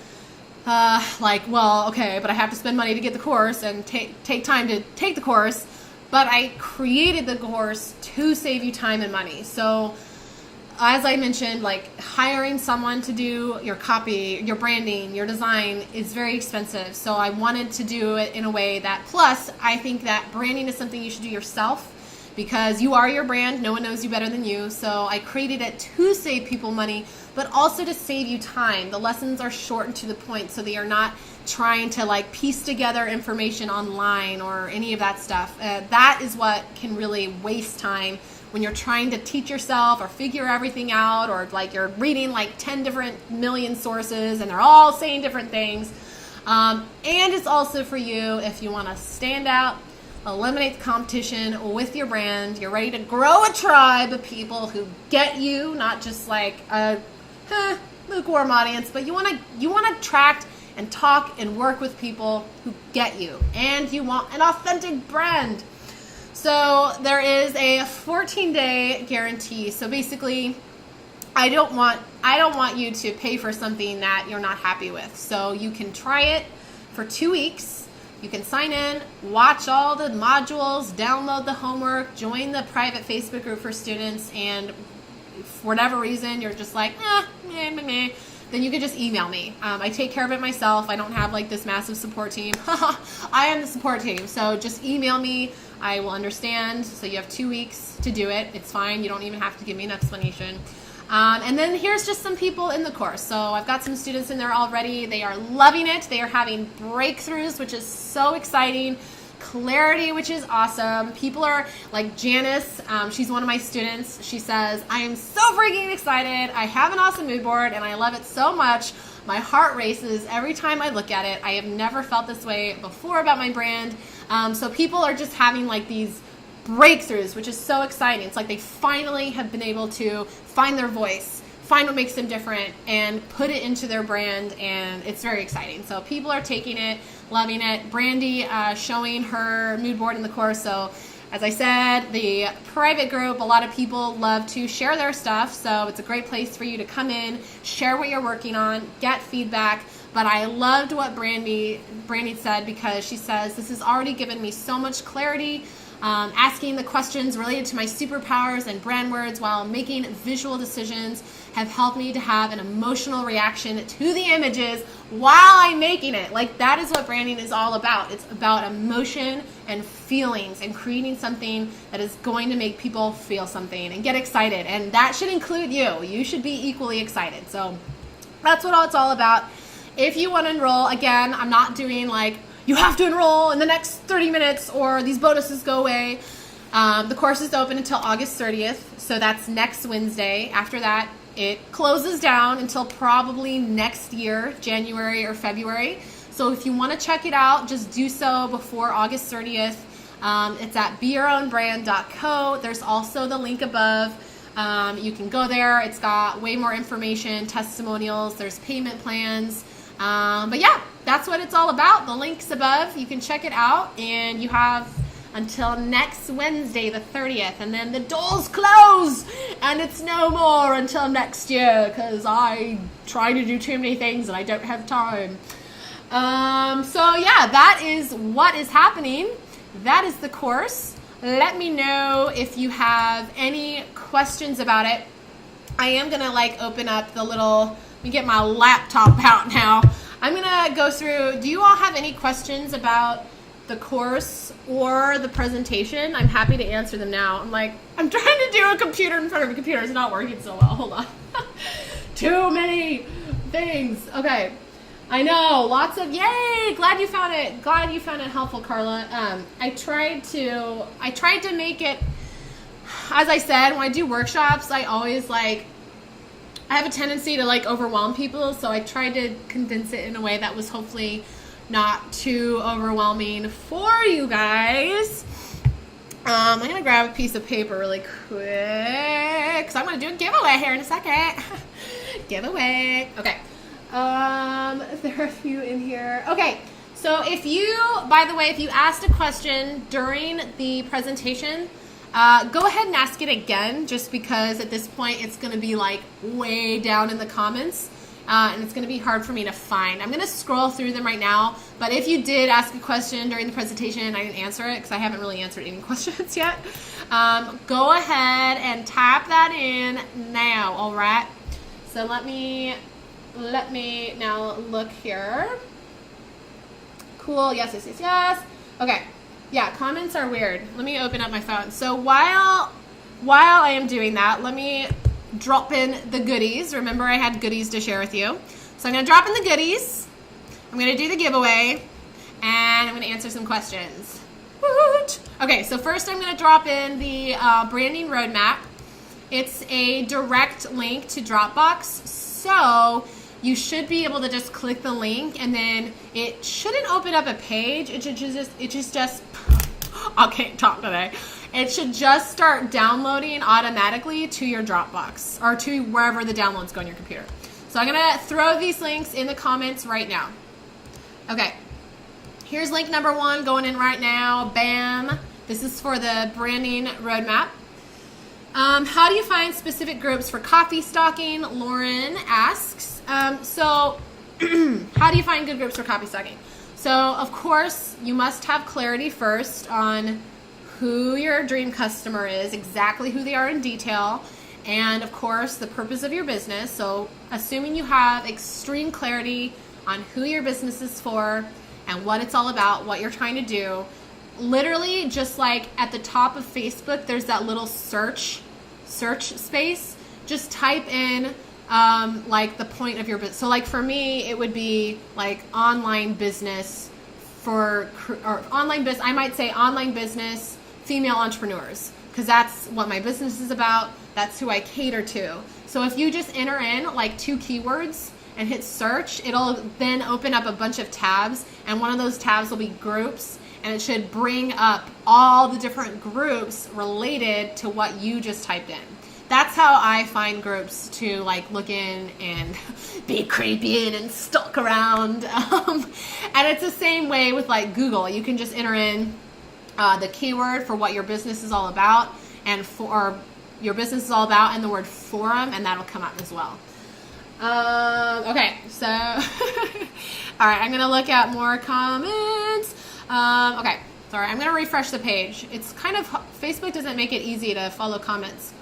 like, well, okay, but I have to spend money to get the course and take time to take the course. But I created the course to save you time and money. So as I mentioned, like hiring someone to do your copy, your branding, your design is very expensive. So I wanted to do it in a way that, plus I think that branding is something you should do yourself, because you are your brand. No one knows you better than you. So I created it to save people money, but also to save you time. The lessons are short and to the point, so that you're not trying to like piece together information online or any of that stuff. That is what can really waste time when you're trying to teach yourself or figure everything out, or like you're reading like 10 different million sources and they're all saying different things. And it's also for you if you want to stand out, eliminate the competition with your brand. You're ready to grow a tribe of people who get you, not just like a lukewarm audience, but you want to attract and talk and work with people who get you, and you want an authentic brand. So there is a 14-day guarantee. So basically, I don't want you to pay for something that you're not happy with. So you can try it for 2 weeks. You can sign in, watch all the modules, download the homework, join the private Facebook group for students, and for whatever reason you're just like, then you can just email me. I take care of it myself. I don't have like this massive support team. I am the support team. So just email me. I will understand. So you have 2 weeks to do it. It's fine. You don't even have to give me an explanation. And then here's just some people in the course. So I've got some students in there already. They are loving it. They are having breakthroughs, which is so exciting. clarity, which is awesome. People are like Janice, she's one of my students. She says, I am so freaking excited. I have an awesome mood board and I love it so much. My heart races every time I look at it. I have never felt this way before about my brand. So people are just having like these breakthroughs, which is so exciting. It's like they finally have been able to find their voice, find what makes them different, and put it into their brand, and it's very exciting. So people are taking it, loving it. Brandy showing her mood board in the course. So as I said, the private group, a lot of people love to share their stuff, so it's a great place for you to come in, share what you're working on, get feedback. But I loved what Brandy said, because she says, this has already given me so much clarity. Asking the questions related to my superpowers and brand words while making visual decisions have helped me to have an emotional reaction to the images while I'm making it. Like, that is what branding is all about. It's about emotion and feelings and creating something that is going to make people feel something and get excited. And that should include you. You should be equally excited. So that's what it's all about. If you want to enroll, again, I'm not doing like, you have to enroll in the next 30 minutes or these bonuses go away. The course is open until August 30th, so that's next Wednesday. After that, it closes down until probably next year, January or February. So if you want to check it out, just do so before August 30th. It's at beyourownbrand.co. There's also the link above. You can go there. It's got way more information, testimonials, there's payment plans. But yeah, that's what it's all about. The link's above. You can check it out, and you have until next Wednesday, the 30th, and then the doors close, and it's no more until next year, because I try to do too many things and I don't have time. So yeah, that is what is happening. That is the course. Let me know if you have any questions about it. I am gonna like open up the little, let me get my laptop out now. I'm gonna go through, do you all have any questions about the course or the presentation? I'm happy to answer them now. I'm trying to do a computer in front of a computer. It's not working so well. Hold on. Too many things. Okay. I know, lots of, yay, glad you found it helpful, Carla. I tried to make it, as I said, when I do workshops, I always I have a tendency to overwhelm people, so I tried to condense it in a way that was hopefully not too overwhelming for you guys. I'm gonna grab a piece of paper really quick, because I'm gonna do a giveaway here in a second. Giveaway. Okay. There are a few in here. Okay. So if you asked a question during the presentation, go ahead and ask it again, just because at this point it's going to be way down in the comments, and it's going to be hard for me to find. I'm going to scroll through them right now, but if you did ask a question during the presentation and I didn't answer it, because I haven't really answered any questions yet, go ahead and type that in now, all right? So let me now look here. Cool, yes. Okay. Yeah, comments are weird. Let me open up my phone. So while I am doing that, let me drop in the goodies. Remember, I had goodies to share with you. So I'm going to drop in the goodies. I'm going to do the giveaway, and I'm going to answer some questions. Woot! Okay, so first I'm going to drop in the branding roadmap. It's a direct link to Dropbox, so you should be able to just click the link, and then it shouldn't open up a page. It just I can't talk today. It should just start downloading automatically to your Dropbox or to wherever the downloads go on your computer. So I'm gonna throw these links in the comments right now. Okay, here's link number 1 going in right now. Bam. This is for the branding roadmap. How do you find specific groups for coffee stocking? Lauren asks. So how do you find good groups for copy stocking? So of course you must have clarity first on who your dream customer is, exactly who they are in detail, and of course the purpose of your business. So assuming you have extreme clarity on who your business is for and what it's all about, what you're trying to do, literally just like at the top of Facebook, there's that little search space. Just type in the point of your business. So for me, it would be online business or online business. I might say online business, female entrepreneurs, because that's what my business is about. That's who I cater to. So if you just enter in like 2 keywords and hit search, it'll then open up a bunch of tabs, and one of those tabs will be groups, and it should bring up all the different groups related to what you just typed in. That's how I find groups to like look in and be creepy in and stalk around. And it's the same way with like Google. You can just enter in the keyword for what your business is all about, and for your business is all about, and the word forum, and that'll come up as well. Okay, so all right, I'm gonna look at more comments. Okay, sorry, I'm gonna refresh the page. It's kind of, Facebook doesn't make it easy to follow comments.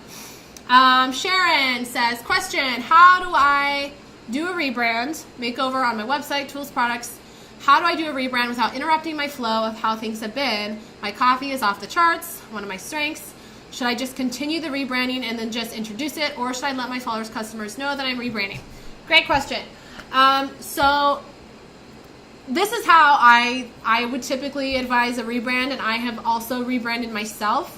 Sharon says, question, how do I do a rebrand, makeover on my website, tools, products? How do I do a rebrand without interrupting my flow of how things have been? My coffee is off the charts, one of my strengths. Should I just continue the rebranding and then just introduce it, or should I let my followers, customers know that I'm rebranding? Great question. So this is how I would typically advise a rebrand, and I have also rebranded myself.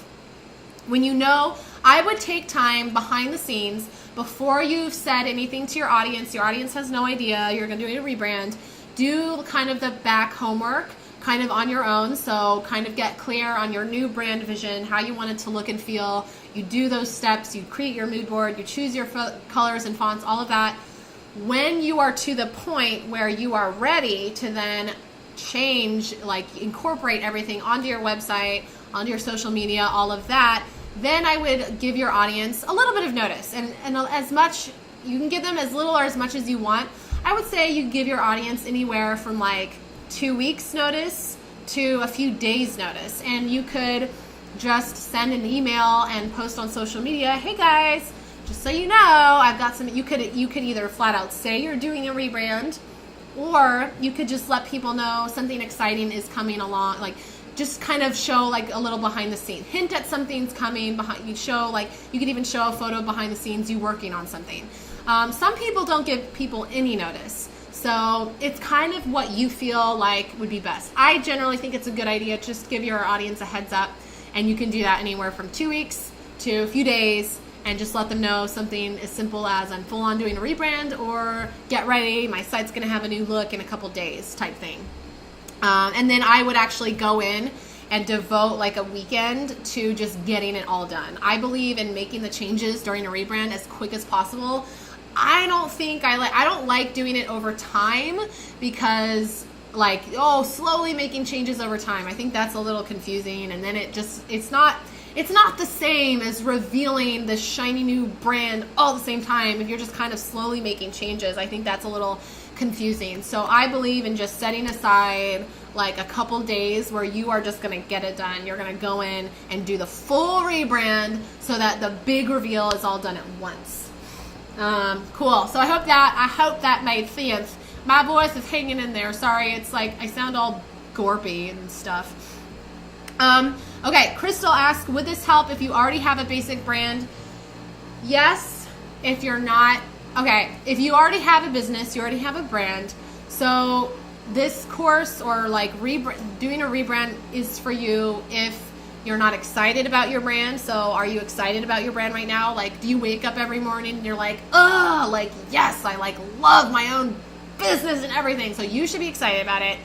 When you know, I would take time behind the scenes before you've said anything to your audience. Your audience has no idea you're going to do a rebrand. Do kind of the back homework kind of on your own. So kind of get clear on your new brand vision, how you want it to look and feel. You do those steps, you create your mood board, you choose your colors and fonts, all of that. When you are to the point where you are ready to then change, like incorporate everything onto your website, onto your social media, all of that, then I would give your audience a little bit of notice, and as much, you can give them as little or as much as you want. I would say you give your audience anywhere from like 2 weeks notice to a few days notice, and you could just send an email and post on social media, hey guys, just so you know, I've got some, you could either flat out say you're doing a rebrand, or you could just let people know something exciting is coming along, like just kind of show like a little behind the scenes, hint at something's coming behind. You show, like, you could even show a photo behind the scenes you working on something. Some people don't give people any notice, so it's kind of what you feel like would be best. I generally think it's a good idea, just give your audience a heads up, and you can do that anywhere from 2 weeks to a few days, and just let them know something as simple as I'm full on doing a rebrand, or get ready, my site's gonna have a new look in a couple days type thing. And then I would actually go in and devote like a weekend to just getting it all done. I believe in making the changes during a rebrand as quick as possible. I don't like doing it over time, because like, slowly making changes over time, I think that's a little confusing, and then it's not the same as revealing the shiny new brand all at the same time. If you're just kind of slowly making changes, I think that's a little confusing. So I believe in just setting aside like a couple days where you are just going to get it done. You're going to go in and do the full rebrand so that the big reveal is all done at once. Cool. So I hope that made sense. My voice is hanging in there. Sorry, it's like I sound all gorpy and stuff. Okay, Crystal asks, would this help if you already have a basic brand? Yes, if you're not. Okay, if you already have a business, you already have a brand, so this course, or like doing a rebrand, is for you if you're not excited about your brand. So are you excited about your brand right now? Like, do you wake up every morning and you're like, oh, like, yes, I like love my own business and everything. So you should be excited about it.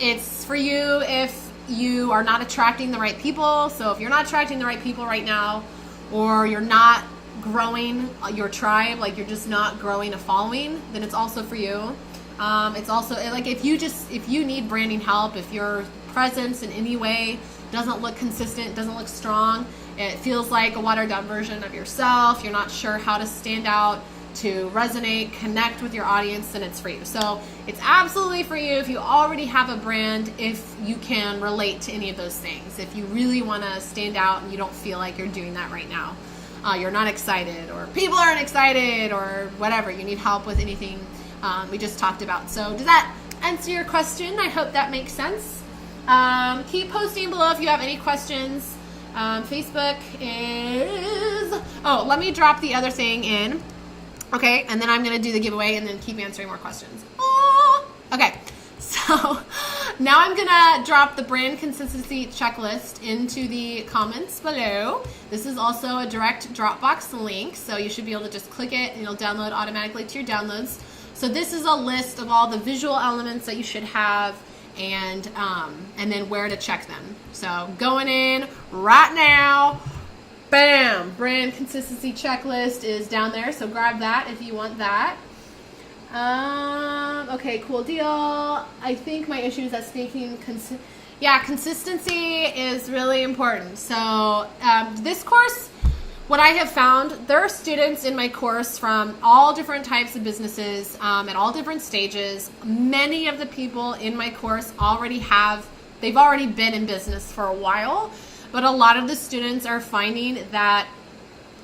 It's for you if you are not attracting the right people. So if you're not attracting the right people right now, or you're not growing your tribe, like you're just not growing a following, then it's also for you. It's also like if you need branding help, if your presence in any way doesn't look consistent, doesn't look strong, it feels like a watered down version of yourself, you're not sure how to stand out, to resonate, connect with your audience, then it's for you. So it's absolutely for you if you already have a brand, if you can relate to any of those things. If you really want to stand out and you don't feel like you're doing that right now, you're not excited, or people aren't excited, or whatever, you need help with anything we just talked about. So does that answer your question? I hope that makes sense. Keep posting below if you have any questions. Facebook is, let me drop the other thing in. Okay, and then I'm going to do the giveaway and then keep answering more questions. Okay, so Now I'm gonna drop the brand consistency checklist into the comments below. This is also a direct Dropbox link, so you should be able to just click it and it'll download automatically to your downloads. So this is a list of all the visual elements that you should have and then where to check them. So going in right now, bam, brand consistency checklist is down there. So grab that if you want that. Okay, cool deal. I think my issue is that speaking consistency is really important. So this course, what I have found, there are students in my course from all different types of businesses at all different stages. Many of the people in my course they've already been in business for a while, but a lot of the students are finding that,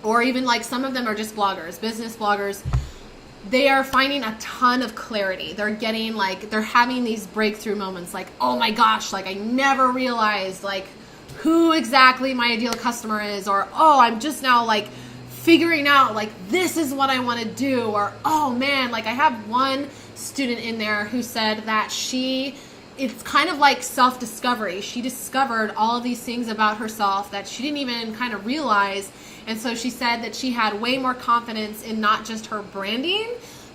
or even like some of them are just bloggers, business bloggers, they are finding a ton of clarity. They're getting they're having these breakthrough moments like, oh my gosh, like I never realized like who exactly my ideal customer is, or oh, I'm just now like figuring out like this is what I want to do, or oh man, like I have one student in there who said that it's kind of like self-discovery. She discovered all of these things about herself that she didn't even kind of realize. And so she said that she had way more confidence in not just her branding,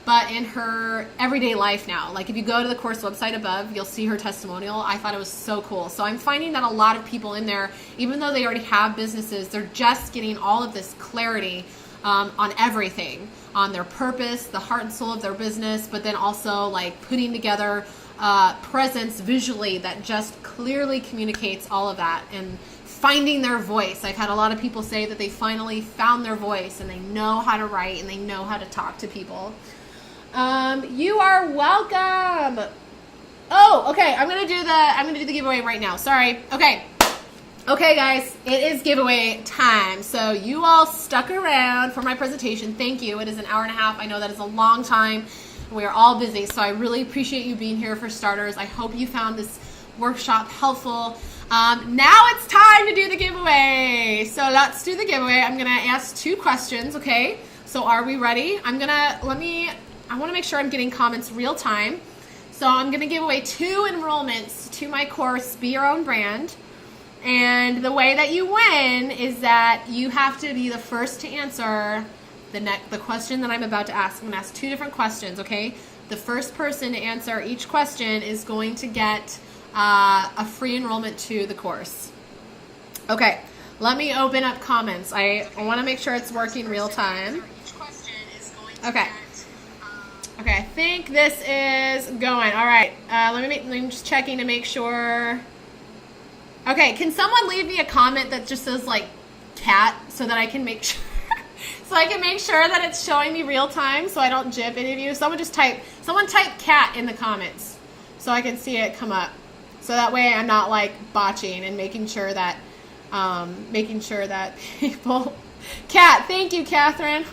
but in her everyday life now. Like if you go to the course website above, you'll see her testimonial. I thought it was so cool. So I'm finding that a lot of people in there, even though they already have businesses, they're just getting all of this clarity on everything, on their purpose, the heart and soul of their business, but then also like putting together presence visually that just clearly communicates all of that, and finding their voice. I've had a lot of people say that they finally found their voice and they know how to write and they know how to talk to people. You are welcome. Oh, okay. I'm gonna do the giveaway right now. Sorry. Okay, guys, it is giveaway time. So you all stuck around for my presentation. Thank you. It is an hour and a half. I know that is a long time. We are all busy, so I really appreciate you being here for starters. I hope you found this workshop helpful. Now it's time to do the giveaway. So let's do the giveaway. I'm gonna ask 2 questions, okay? So are we ready? I wanna make sure I'm getting comments real time. So I'm gonna give away 2 enrollments to my course, Be Your Own Brand. And the way that you win is that you have to be the first to answer the question that I'm about to ask. I'm gonna ask 2 different questions, okay? The first person to answer each question is going to get a free enrollment to the course. Okay, let me open up comments. I want to make sure it's working real time. Okay. Okay, I think this is going. All right, I'm just checking to make sure. Okay, can someone leave me a comment that just says like cat so that I can make sure that it's showing me real time so I don't jip any of you. Someone type cat in the comments so I can see it come up. So that way I'm not like botching and making sure that people. Cat, thank you, Catherine.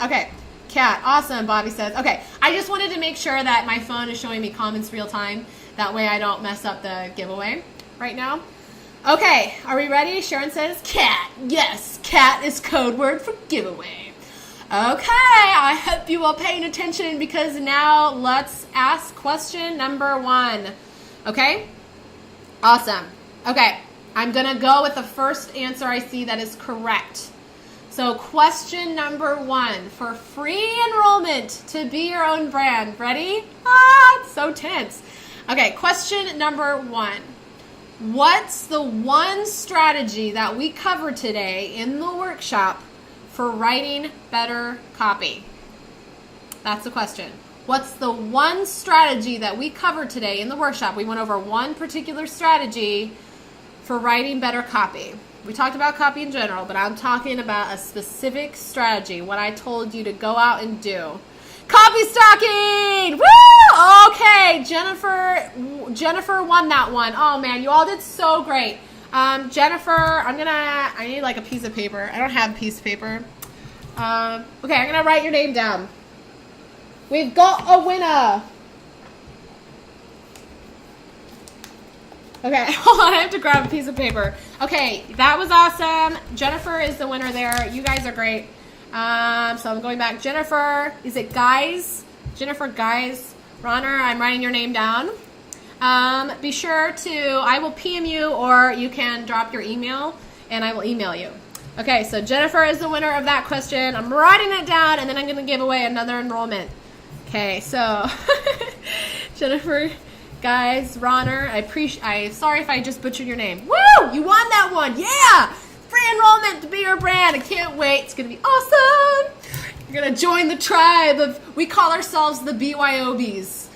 Okay, Cat, awesome. Bobby says. Okay, I just wanted to make sure that my phone is showing me comments real time. That way I don't mess up the giveaway right now. Okay, are we ready? Sharon says cat. Yes, cat is code word for giveaway. Okay, I hope you are paying attention because now let's ask question number 1. Okay? Awesome. Okay, I'm going to go with the first answer I see that is correct. So question number 1 for free enrollment to Be Your Own Brand. Ready? It's so tense. Okay, question number 1. What's the one strategy that we cover today in the workshop for writing better copy? That's the question. What's the one strategy that we covered today in the workshop? We went over one particular strategy for writing better copy. We talked about copy in general, but I'm talking about a specific strategy, what I told you to go out and do. Copy stocking! Woo! Okay, Jennifer won that one. Oh man, you all did so great. Jennifer, I need like a piece of paper. I don't have a piece of paper. Okay, I'm gonna write your name down. We've got a winner. Okay, hold on, I have to grab a piece of paper. Okay, that was awesome. Jennifer is the winner there. You guys are great. So I'm going back. Jennifer, is it Guys? Jennifer Guys. Ronner, I'm writing your name down. be sure to, I will PM you, or you can drop your email and I will email you. Okay, so Jennifer is the winner of that question. I'm writing it down, and then I'm going to give away another enrollment. Okay, so Jennifer, guys, Ronner, I'm sorry if I just butchered your name. Woo! You won that one. Yeah! Free enrollment to Be Your Brand. I can't wait. It's going to be awesome. You're going to join the tribe of, we call ourselves the BYOBs.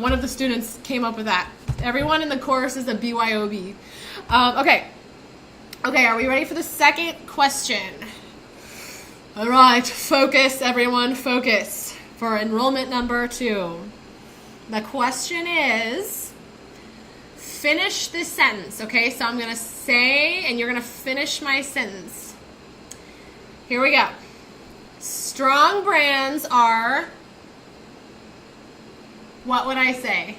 One of the students came up with that. Everyone in the course is a BYOB. Okay, are we ready for the second question? All right, focus, everyone, focus for enrollment number 2. The question is, finish this sentence, okay? So I'm going to say, and you're going to finish my sentence. Here we go. Strong brands are, what would I say?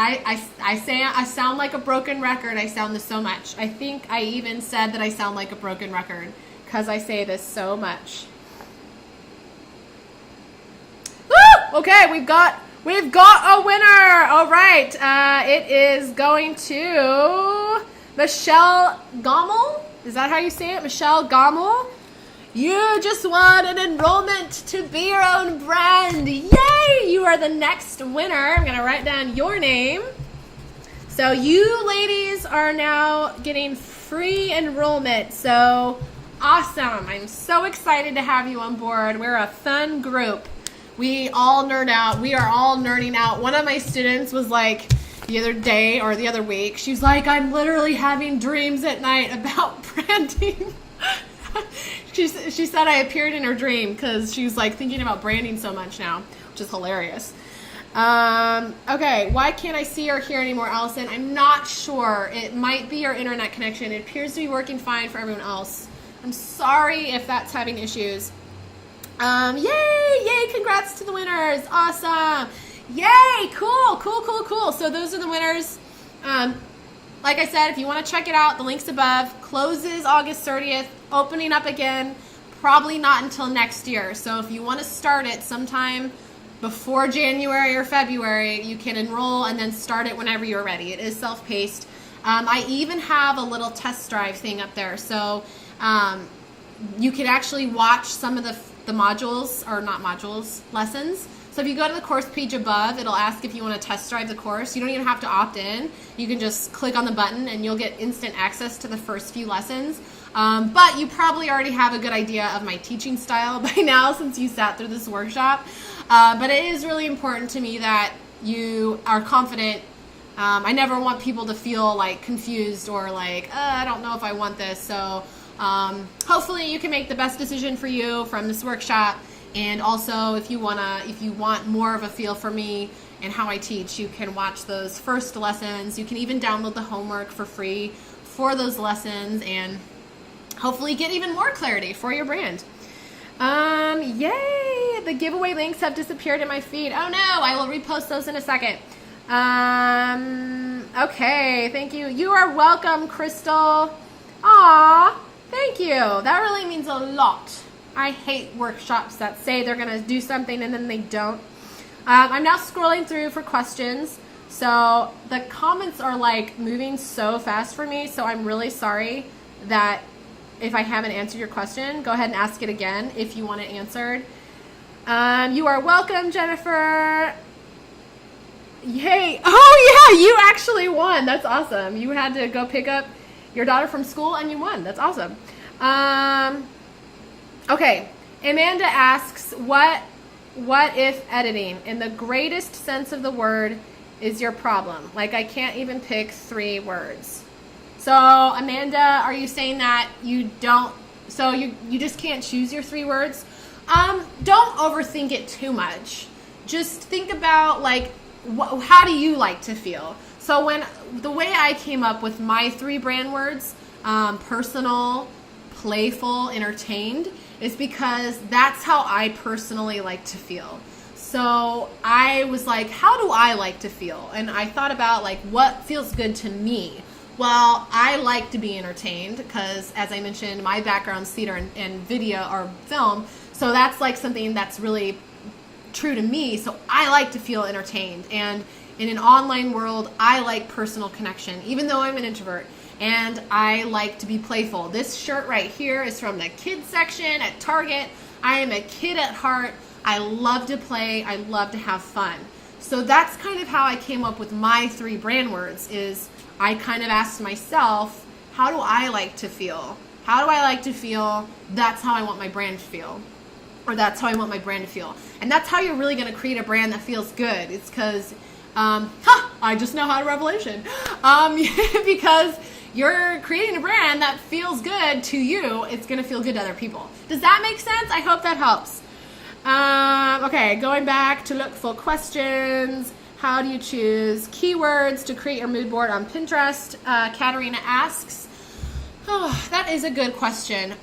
I say I sound like a broken record. I sound this so much. I think I even said that I sound like a broken record because I say this so much. Woo! Okay, we've got a winner. All right, it is going to Michelle Gommel. Is that how you say it? Michelle Gommel. You just won an enrollment to Be Your Own Brand. Yay! You are the next winner. I'm going to write down your name. So you ladies are now getting free enrollment. So awesome. I'm so excited to have you on board. We're a fun group. We all nerd out. We are all nerding out. One of my students was like the other day or the other week, she's like, I'm literally having dreams at night about branding. She said I appeared in her dream because she's like thinking about branding so much now, which is hilarious. Okay, why can't I see or hear anymore, Allison? I'm not sure. It might be your internet connection. It appears to be working fine for everyone else. I'm sorry if that's having issues. Yay, congrats to the winners. Awesome. Yay, cool. So those are the winners. Like I said, if you want to check it out, the link's above. Closes August 30th, opening up again, probably not until next year. So if you want to start it sometime before January or February, you can enroll and then start it whenever you're ready. It is self-paced. I even have a little test drive thing up there. So you can actually watch some of the modules, or not modules, lessons. So if you go to the course page above, it'll ask if you want to test drive the course. You don't even have to opt in. You can just click on the button and you'll get instant access to the first few lessons. But you probably already have a good idea of my teaching style by now since you sat through this workshop. But it is really important to me that you are confident. I never want people to feel like confused or like, I don't know if I want this. So hopefully you can make the best decision for you from this workshop. And also, if you want more of a feel for me and how I teach, you can watch those first lessons. You can even download the homework for free for those lessons and hopefully get even more clarity for your brand. Yay! The giveaway links have disappeared in my feed. Oh no, I will repost those in a second. Okay, thank you. You are welcome, Crystal. Aw, thank you. That really means a lot. I hate workshops that say they're going to do something and then they don't. I'm now scrolling through for questions. So the comments are like moving so fast for me. So I'm really sorry that if I haven't answered your question, go ahead and ask it again if you want it answered. You are welcome, Jennifer. Yay. Oh yeah, you actually won. That's awesome. You had to go pick up your daughter from school and you won. That's awesome. Okay, Amanda asks, what if editing, in the greatest sense of the word, is your problem? Like, I can't even pick 3 words. So, Amanda, are you saying that you don't, so you just can't choose your 3 words? Don't overthink it too much. Just think about, like, how do you like to feel? So the way I came up with my 3 brand words, personal, playful, entertained, is because that's how I personally like to feel. So I was like, how do I like to feel? And I thought about like what feels good to me. Well, I like to be entertained because, as I mentioned, my background's theater and video or film. So that's like something that's really true to me. So I like to feel entertained. And in an online world, I like personal connection, even though I'm an introvert. And I like to be playful. This shirt right here is from the kids section at Target. I am a kid at heart. I love to play. I love to have fun. So that's kind of how I came up with my 3 brand words. Is I kind of asked myself, how do I like to feel? How do I like to feel? That's how I want my brand to feel. Or that's how I want my brand to feel. And that's how you're really going to create a brand that feels good. It's because, I just know how to revelation. Because you're creating a brand that feels good to you, it's going to feel good to other people. Does that make sense? I hope that helps. Okay, going back to look for questions. How do you choose keywords to create your mood board on Pinterest? Katarina asks. Oh, that is a good question.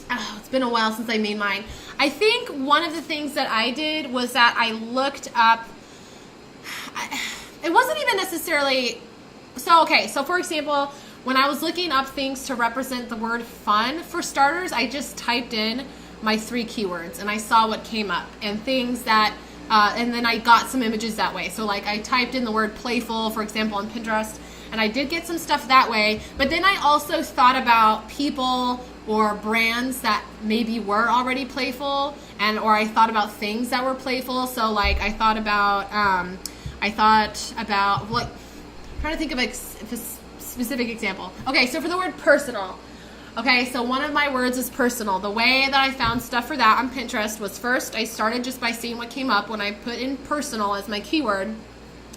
It's been a while since I made mine. I think one of the things that I did was that I looked up, it wasn't even necessarily, so for example, when I was looking up things to represent the word fun, for starters, I just typed in my 3 keywords and I saw what came up and things that, and then I got some images that way. So like I typed in the word playful, for example, on Pinterest, and I did get some stuff that way. But then I also thought about people or brands that maybe were already playful, or I thought about things that were playful. So like I thought about what, I'm trying to think of a specific example. Okay, so for the word personal. Okay, so one of my words is personal. The way that I found stuff for that on Pinterest was, first I started just by seeing what came up when I put in personal as my keyword.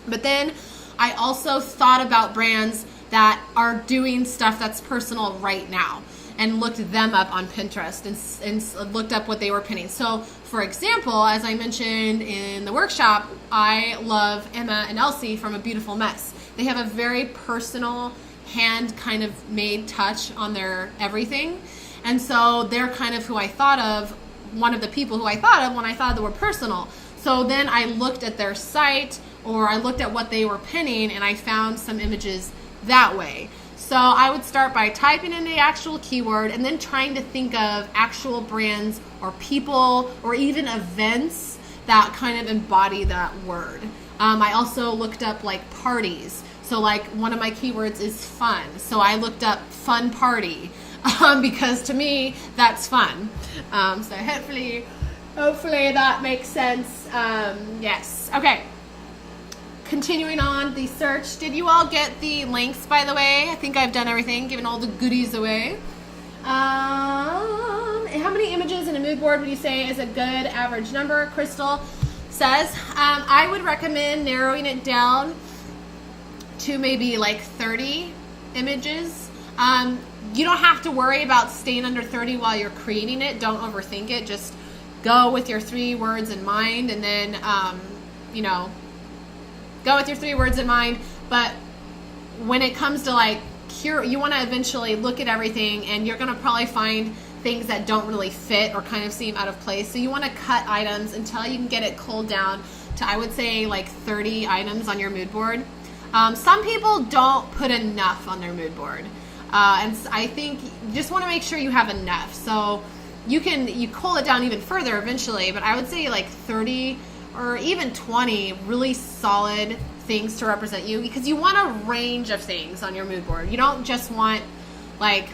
But then I also thought about brands that are doing stuff that's personal right now and looked them up on Pinterest and looked up what they were pinning. So for example, as I mentioned in the workshop, I love Emma and Elsie from A Beautiful Mess. They have a very personal hand kind of made touch on their everything. And so they're kind of who I thought of, one of the people who I thought of when I thought they were personal. So then I looked at their site, or I looked at what they were pinning, and I found some images that way. So I would start by typing in the actual keyword and then trying to think of actual brands or people or even events that kind of embody that word. I also looked up like parties. So like one of my keywords is fun. So I looked up fun party because to me that's fun. So hopefully that makes sense. Yes. Okay. Continuing on the search. Did you all get the links, by the way? I think I've done everything, given all the goodies away. How many images in a mood board would you say is a good average number? Crystal says, I would recommend narrowing it down to maybe like 30 images. You don't have to worry about staying under 30 while you're creating it. Don't overthink it. Just go with your 3 words in mind, and then, go with your 3 words in mind. But when it comes to like you want to eventually look at everything, and you're going to probably find things that don't really fit or kind of seem out of place. So you want to cut items until you can get it culled down to, I would say, like 30 items on your mood board. Some people don't put enough on their mood board. And I think you just want to make sure you have enough. So you cull it down even further eventually, but I would say like 30 or even 20 really solid things to represent you, because you want a range of things on your mood board. You don't just want like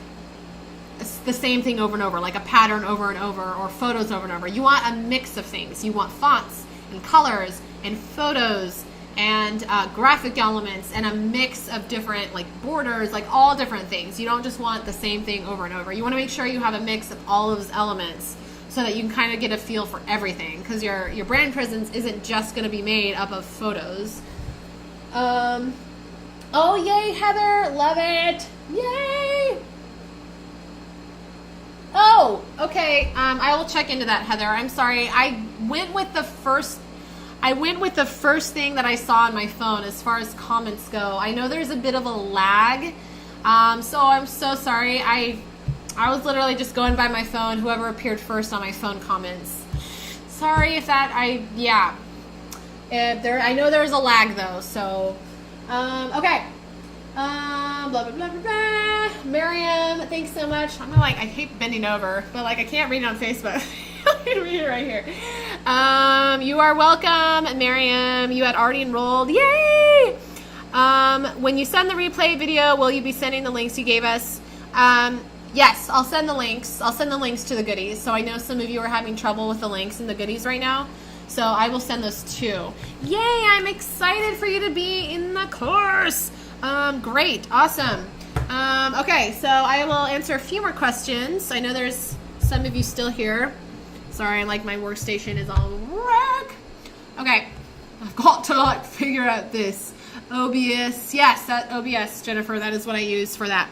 the same thing over and over, like a pattern over and over, or photos over and over. You want a mix of things. You want fonts and colors and photos and graphic elements and a mix of different like borders, like all different things. You don't just want the same thing over and over. You want to make sure you have a mix of all of those elements so that you can kind of get a feel for everything, because your brand presence isn't just going to be made up of photos. Oh, yay, Heather. Love it. Yay. Oh, okay. I will check into that, Heather. I'm sorry. I went with the first thing that I saw on my phone as far as comments go. I know there's a bit of a lag, so I'm so sorry. I was literally just going by my phone, whoever appeared first on my phone comments. Sorry if that, I know there's a lag though, so, okay. Blah, blah, blah, blah, blah. Miriam, thanks so much. I hate bending over, but like I can't read it on Facebook. Read it right here. You are welcome, Miriam. You had already enrolled. Yay! When you send the replay video, will you be sending the links you gave us? Yes, I'll send the links. I'll send the links to the goodies. So I know some of you are having trouble with the links and the goodies right now. So I will send those too. Yay, I'm excited for you to be in the course. Great, awesome. Okay, so I will answer a few more questions. I know there's some of you still here. Sorry, like my workstation is all wreck. Okay, I've got to figure out this. OBS, yes, that OBS, Jennifer, that is what I use for that.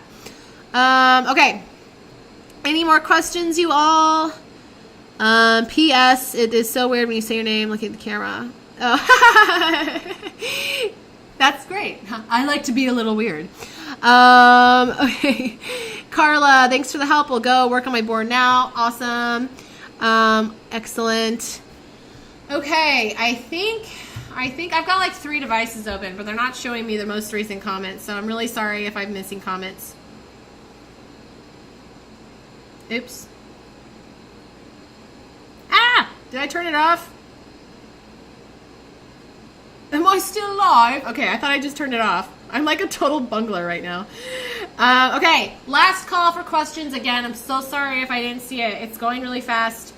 Okay. Any more questions, you all? P.S. It is so weird when you say your name looking at the camera. Oh, that's great. I like to be a little weird. Okay. Carla, thanks for the help. We'll go work on my board now. Awesome. Excellent. Okay, I think I've got like 3 devices open, but they're not showing me the most recent comments, so I'm really sorry if I'm missing comments. Oops. Ah! Did I turn it off? Am I still live? Okay, I thought I just turned it off. I'm like a total bungler right now. Okay, last call for questions. Again, I'm so sorry if I didn't see it. It's going really fast.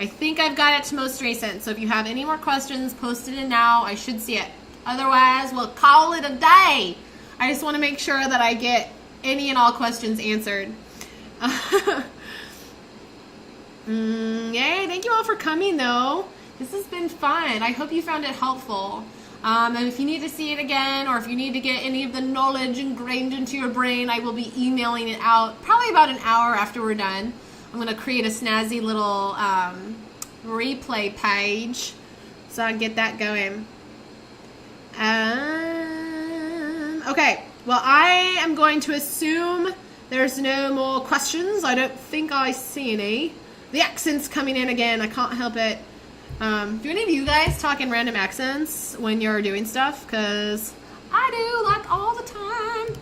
I think I've got it to most recent. So if you have any more questions, post it in now. I should see it. Otherwise, we'll call it a day. I just want to make sure that I get any and all questions answered. Yay, thank you all for coming though. This has been fun. I hope you found it helpful. And if you need to see it again, or if you need to get any of the knowledge ingrained into your brain, I will be emailing it out probably about an hour after we're done. I'm going to create a snazzy little replay page so I can get that going. Okay, well, I am going to assume there's no more questions. I don't think I see any. The accent's coming in again. I can't help it. Do any of you guys talk in random accents when you're doing stuff? Because I do, like, all the time.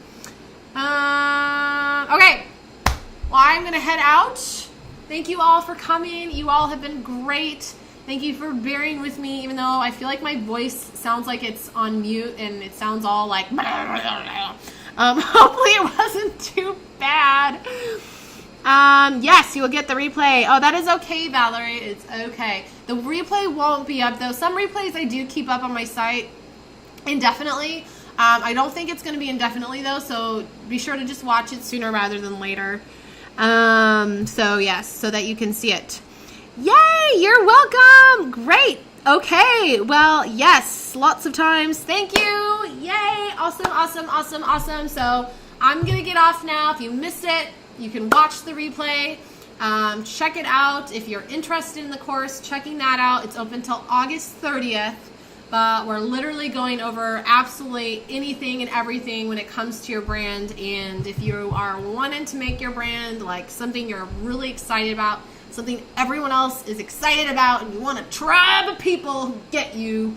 Okay. Well, I'm going to head out. Thank you all for coming. You all have been great. Thank you for bearing with me, even though I feel like my voice sounds like it's on mute and it sounds all like... hopefully it wasn't too bad. Yes, you will get the replay. Oh, that is okay, Valerie. It's okay. The replay won't be up, though. Some replays I do keep up on my site indefinitely. I don't think it's going to be indefinitely, though, so be sure to just watch it sooner rather than later. So, yes, so that you can see it. Yay, you're welcome. Great. Okay, well, yes, lots of times. Thank you. Yay, awesome, awesome, awesome, awesome. So I'm going to get off now. If you missed it, you can watch the replay. Check it out. If you're interested in the course, checking that out. It's open till August 30th. But we're literally going over absolutely anything and everything when it comes to your brand. And if you are wanting to make your brand like something you're really excited about, something everyone else is excited about, and you want a tribe of people who get you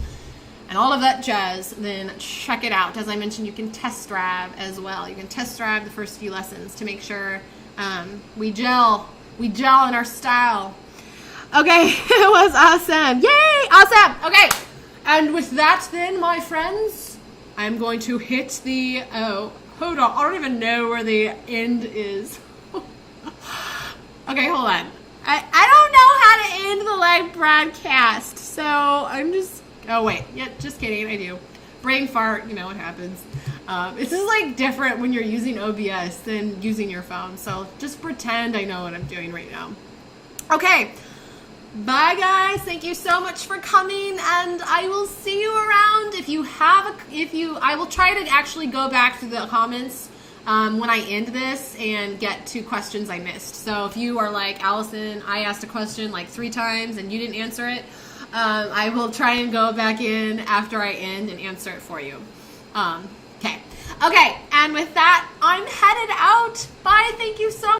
and all of that jazz, then check it out. As I mentioned, you can test drive as well. You can test drive the first few lessons to make sure we gel in our style. Okay, it was awesome. Yay, awesome. Okay, and with that then, my friends, I'm going to hit the, oh, hold on. I don't even know where the end is. Okay, hold on. I don't know how to end the live broadcast, so I'm just, oh wait, yeah, just kidding, I do. Brain fart, you know what happens. This is like different when you're using OBS than using your phone, so just pretend I know what I'm doing right now. Okay, bye guys, thank you so much for coming, and I will see you around. I will try to actually go back through the comments when I end this and get to questions I missed. So if you are like, Allison, I asked a question like 3 times and you didn't answer it, I will try and go back in after I end and answer it for you. Okay, and with that, I'm headed out. Bye, thank you so much.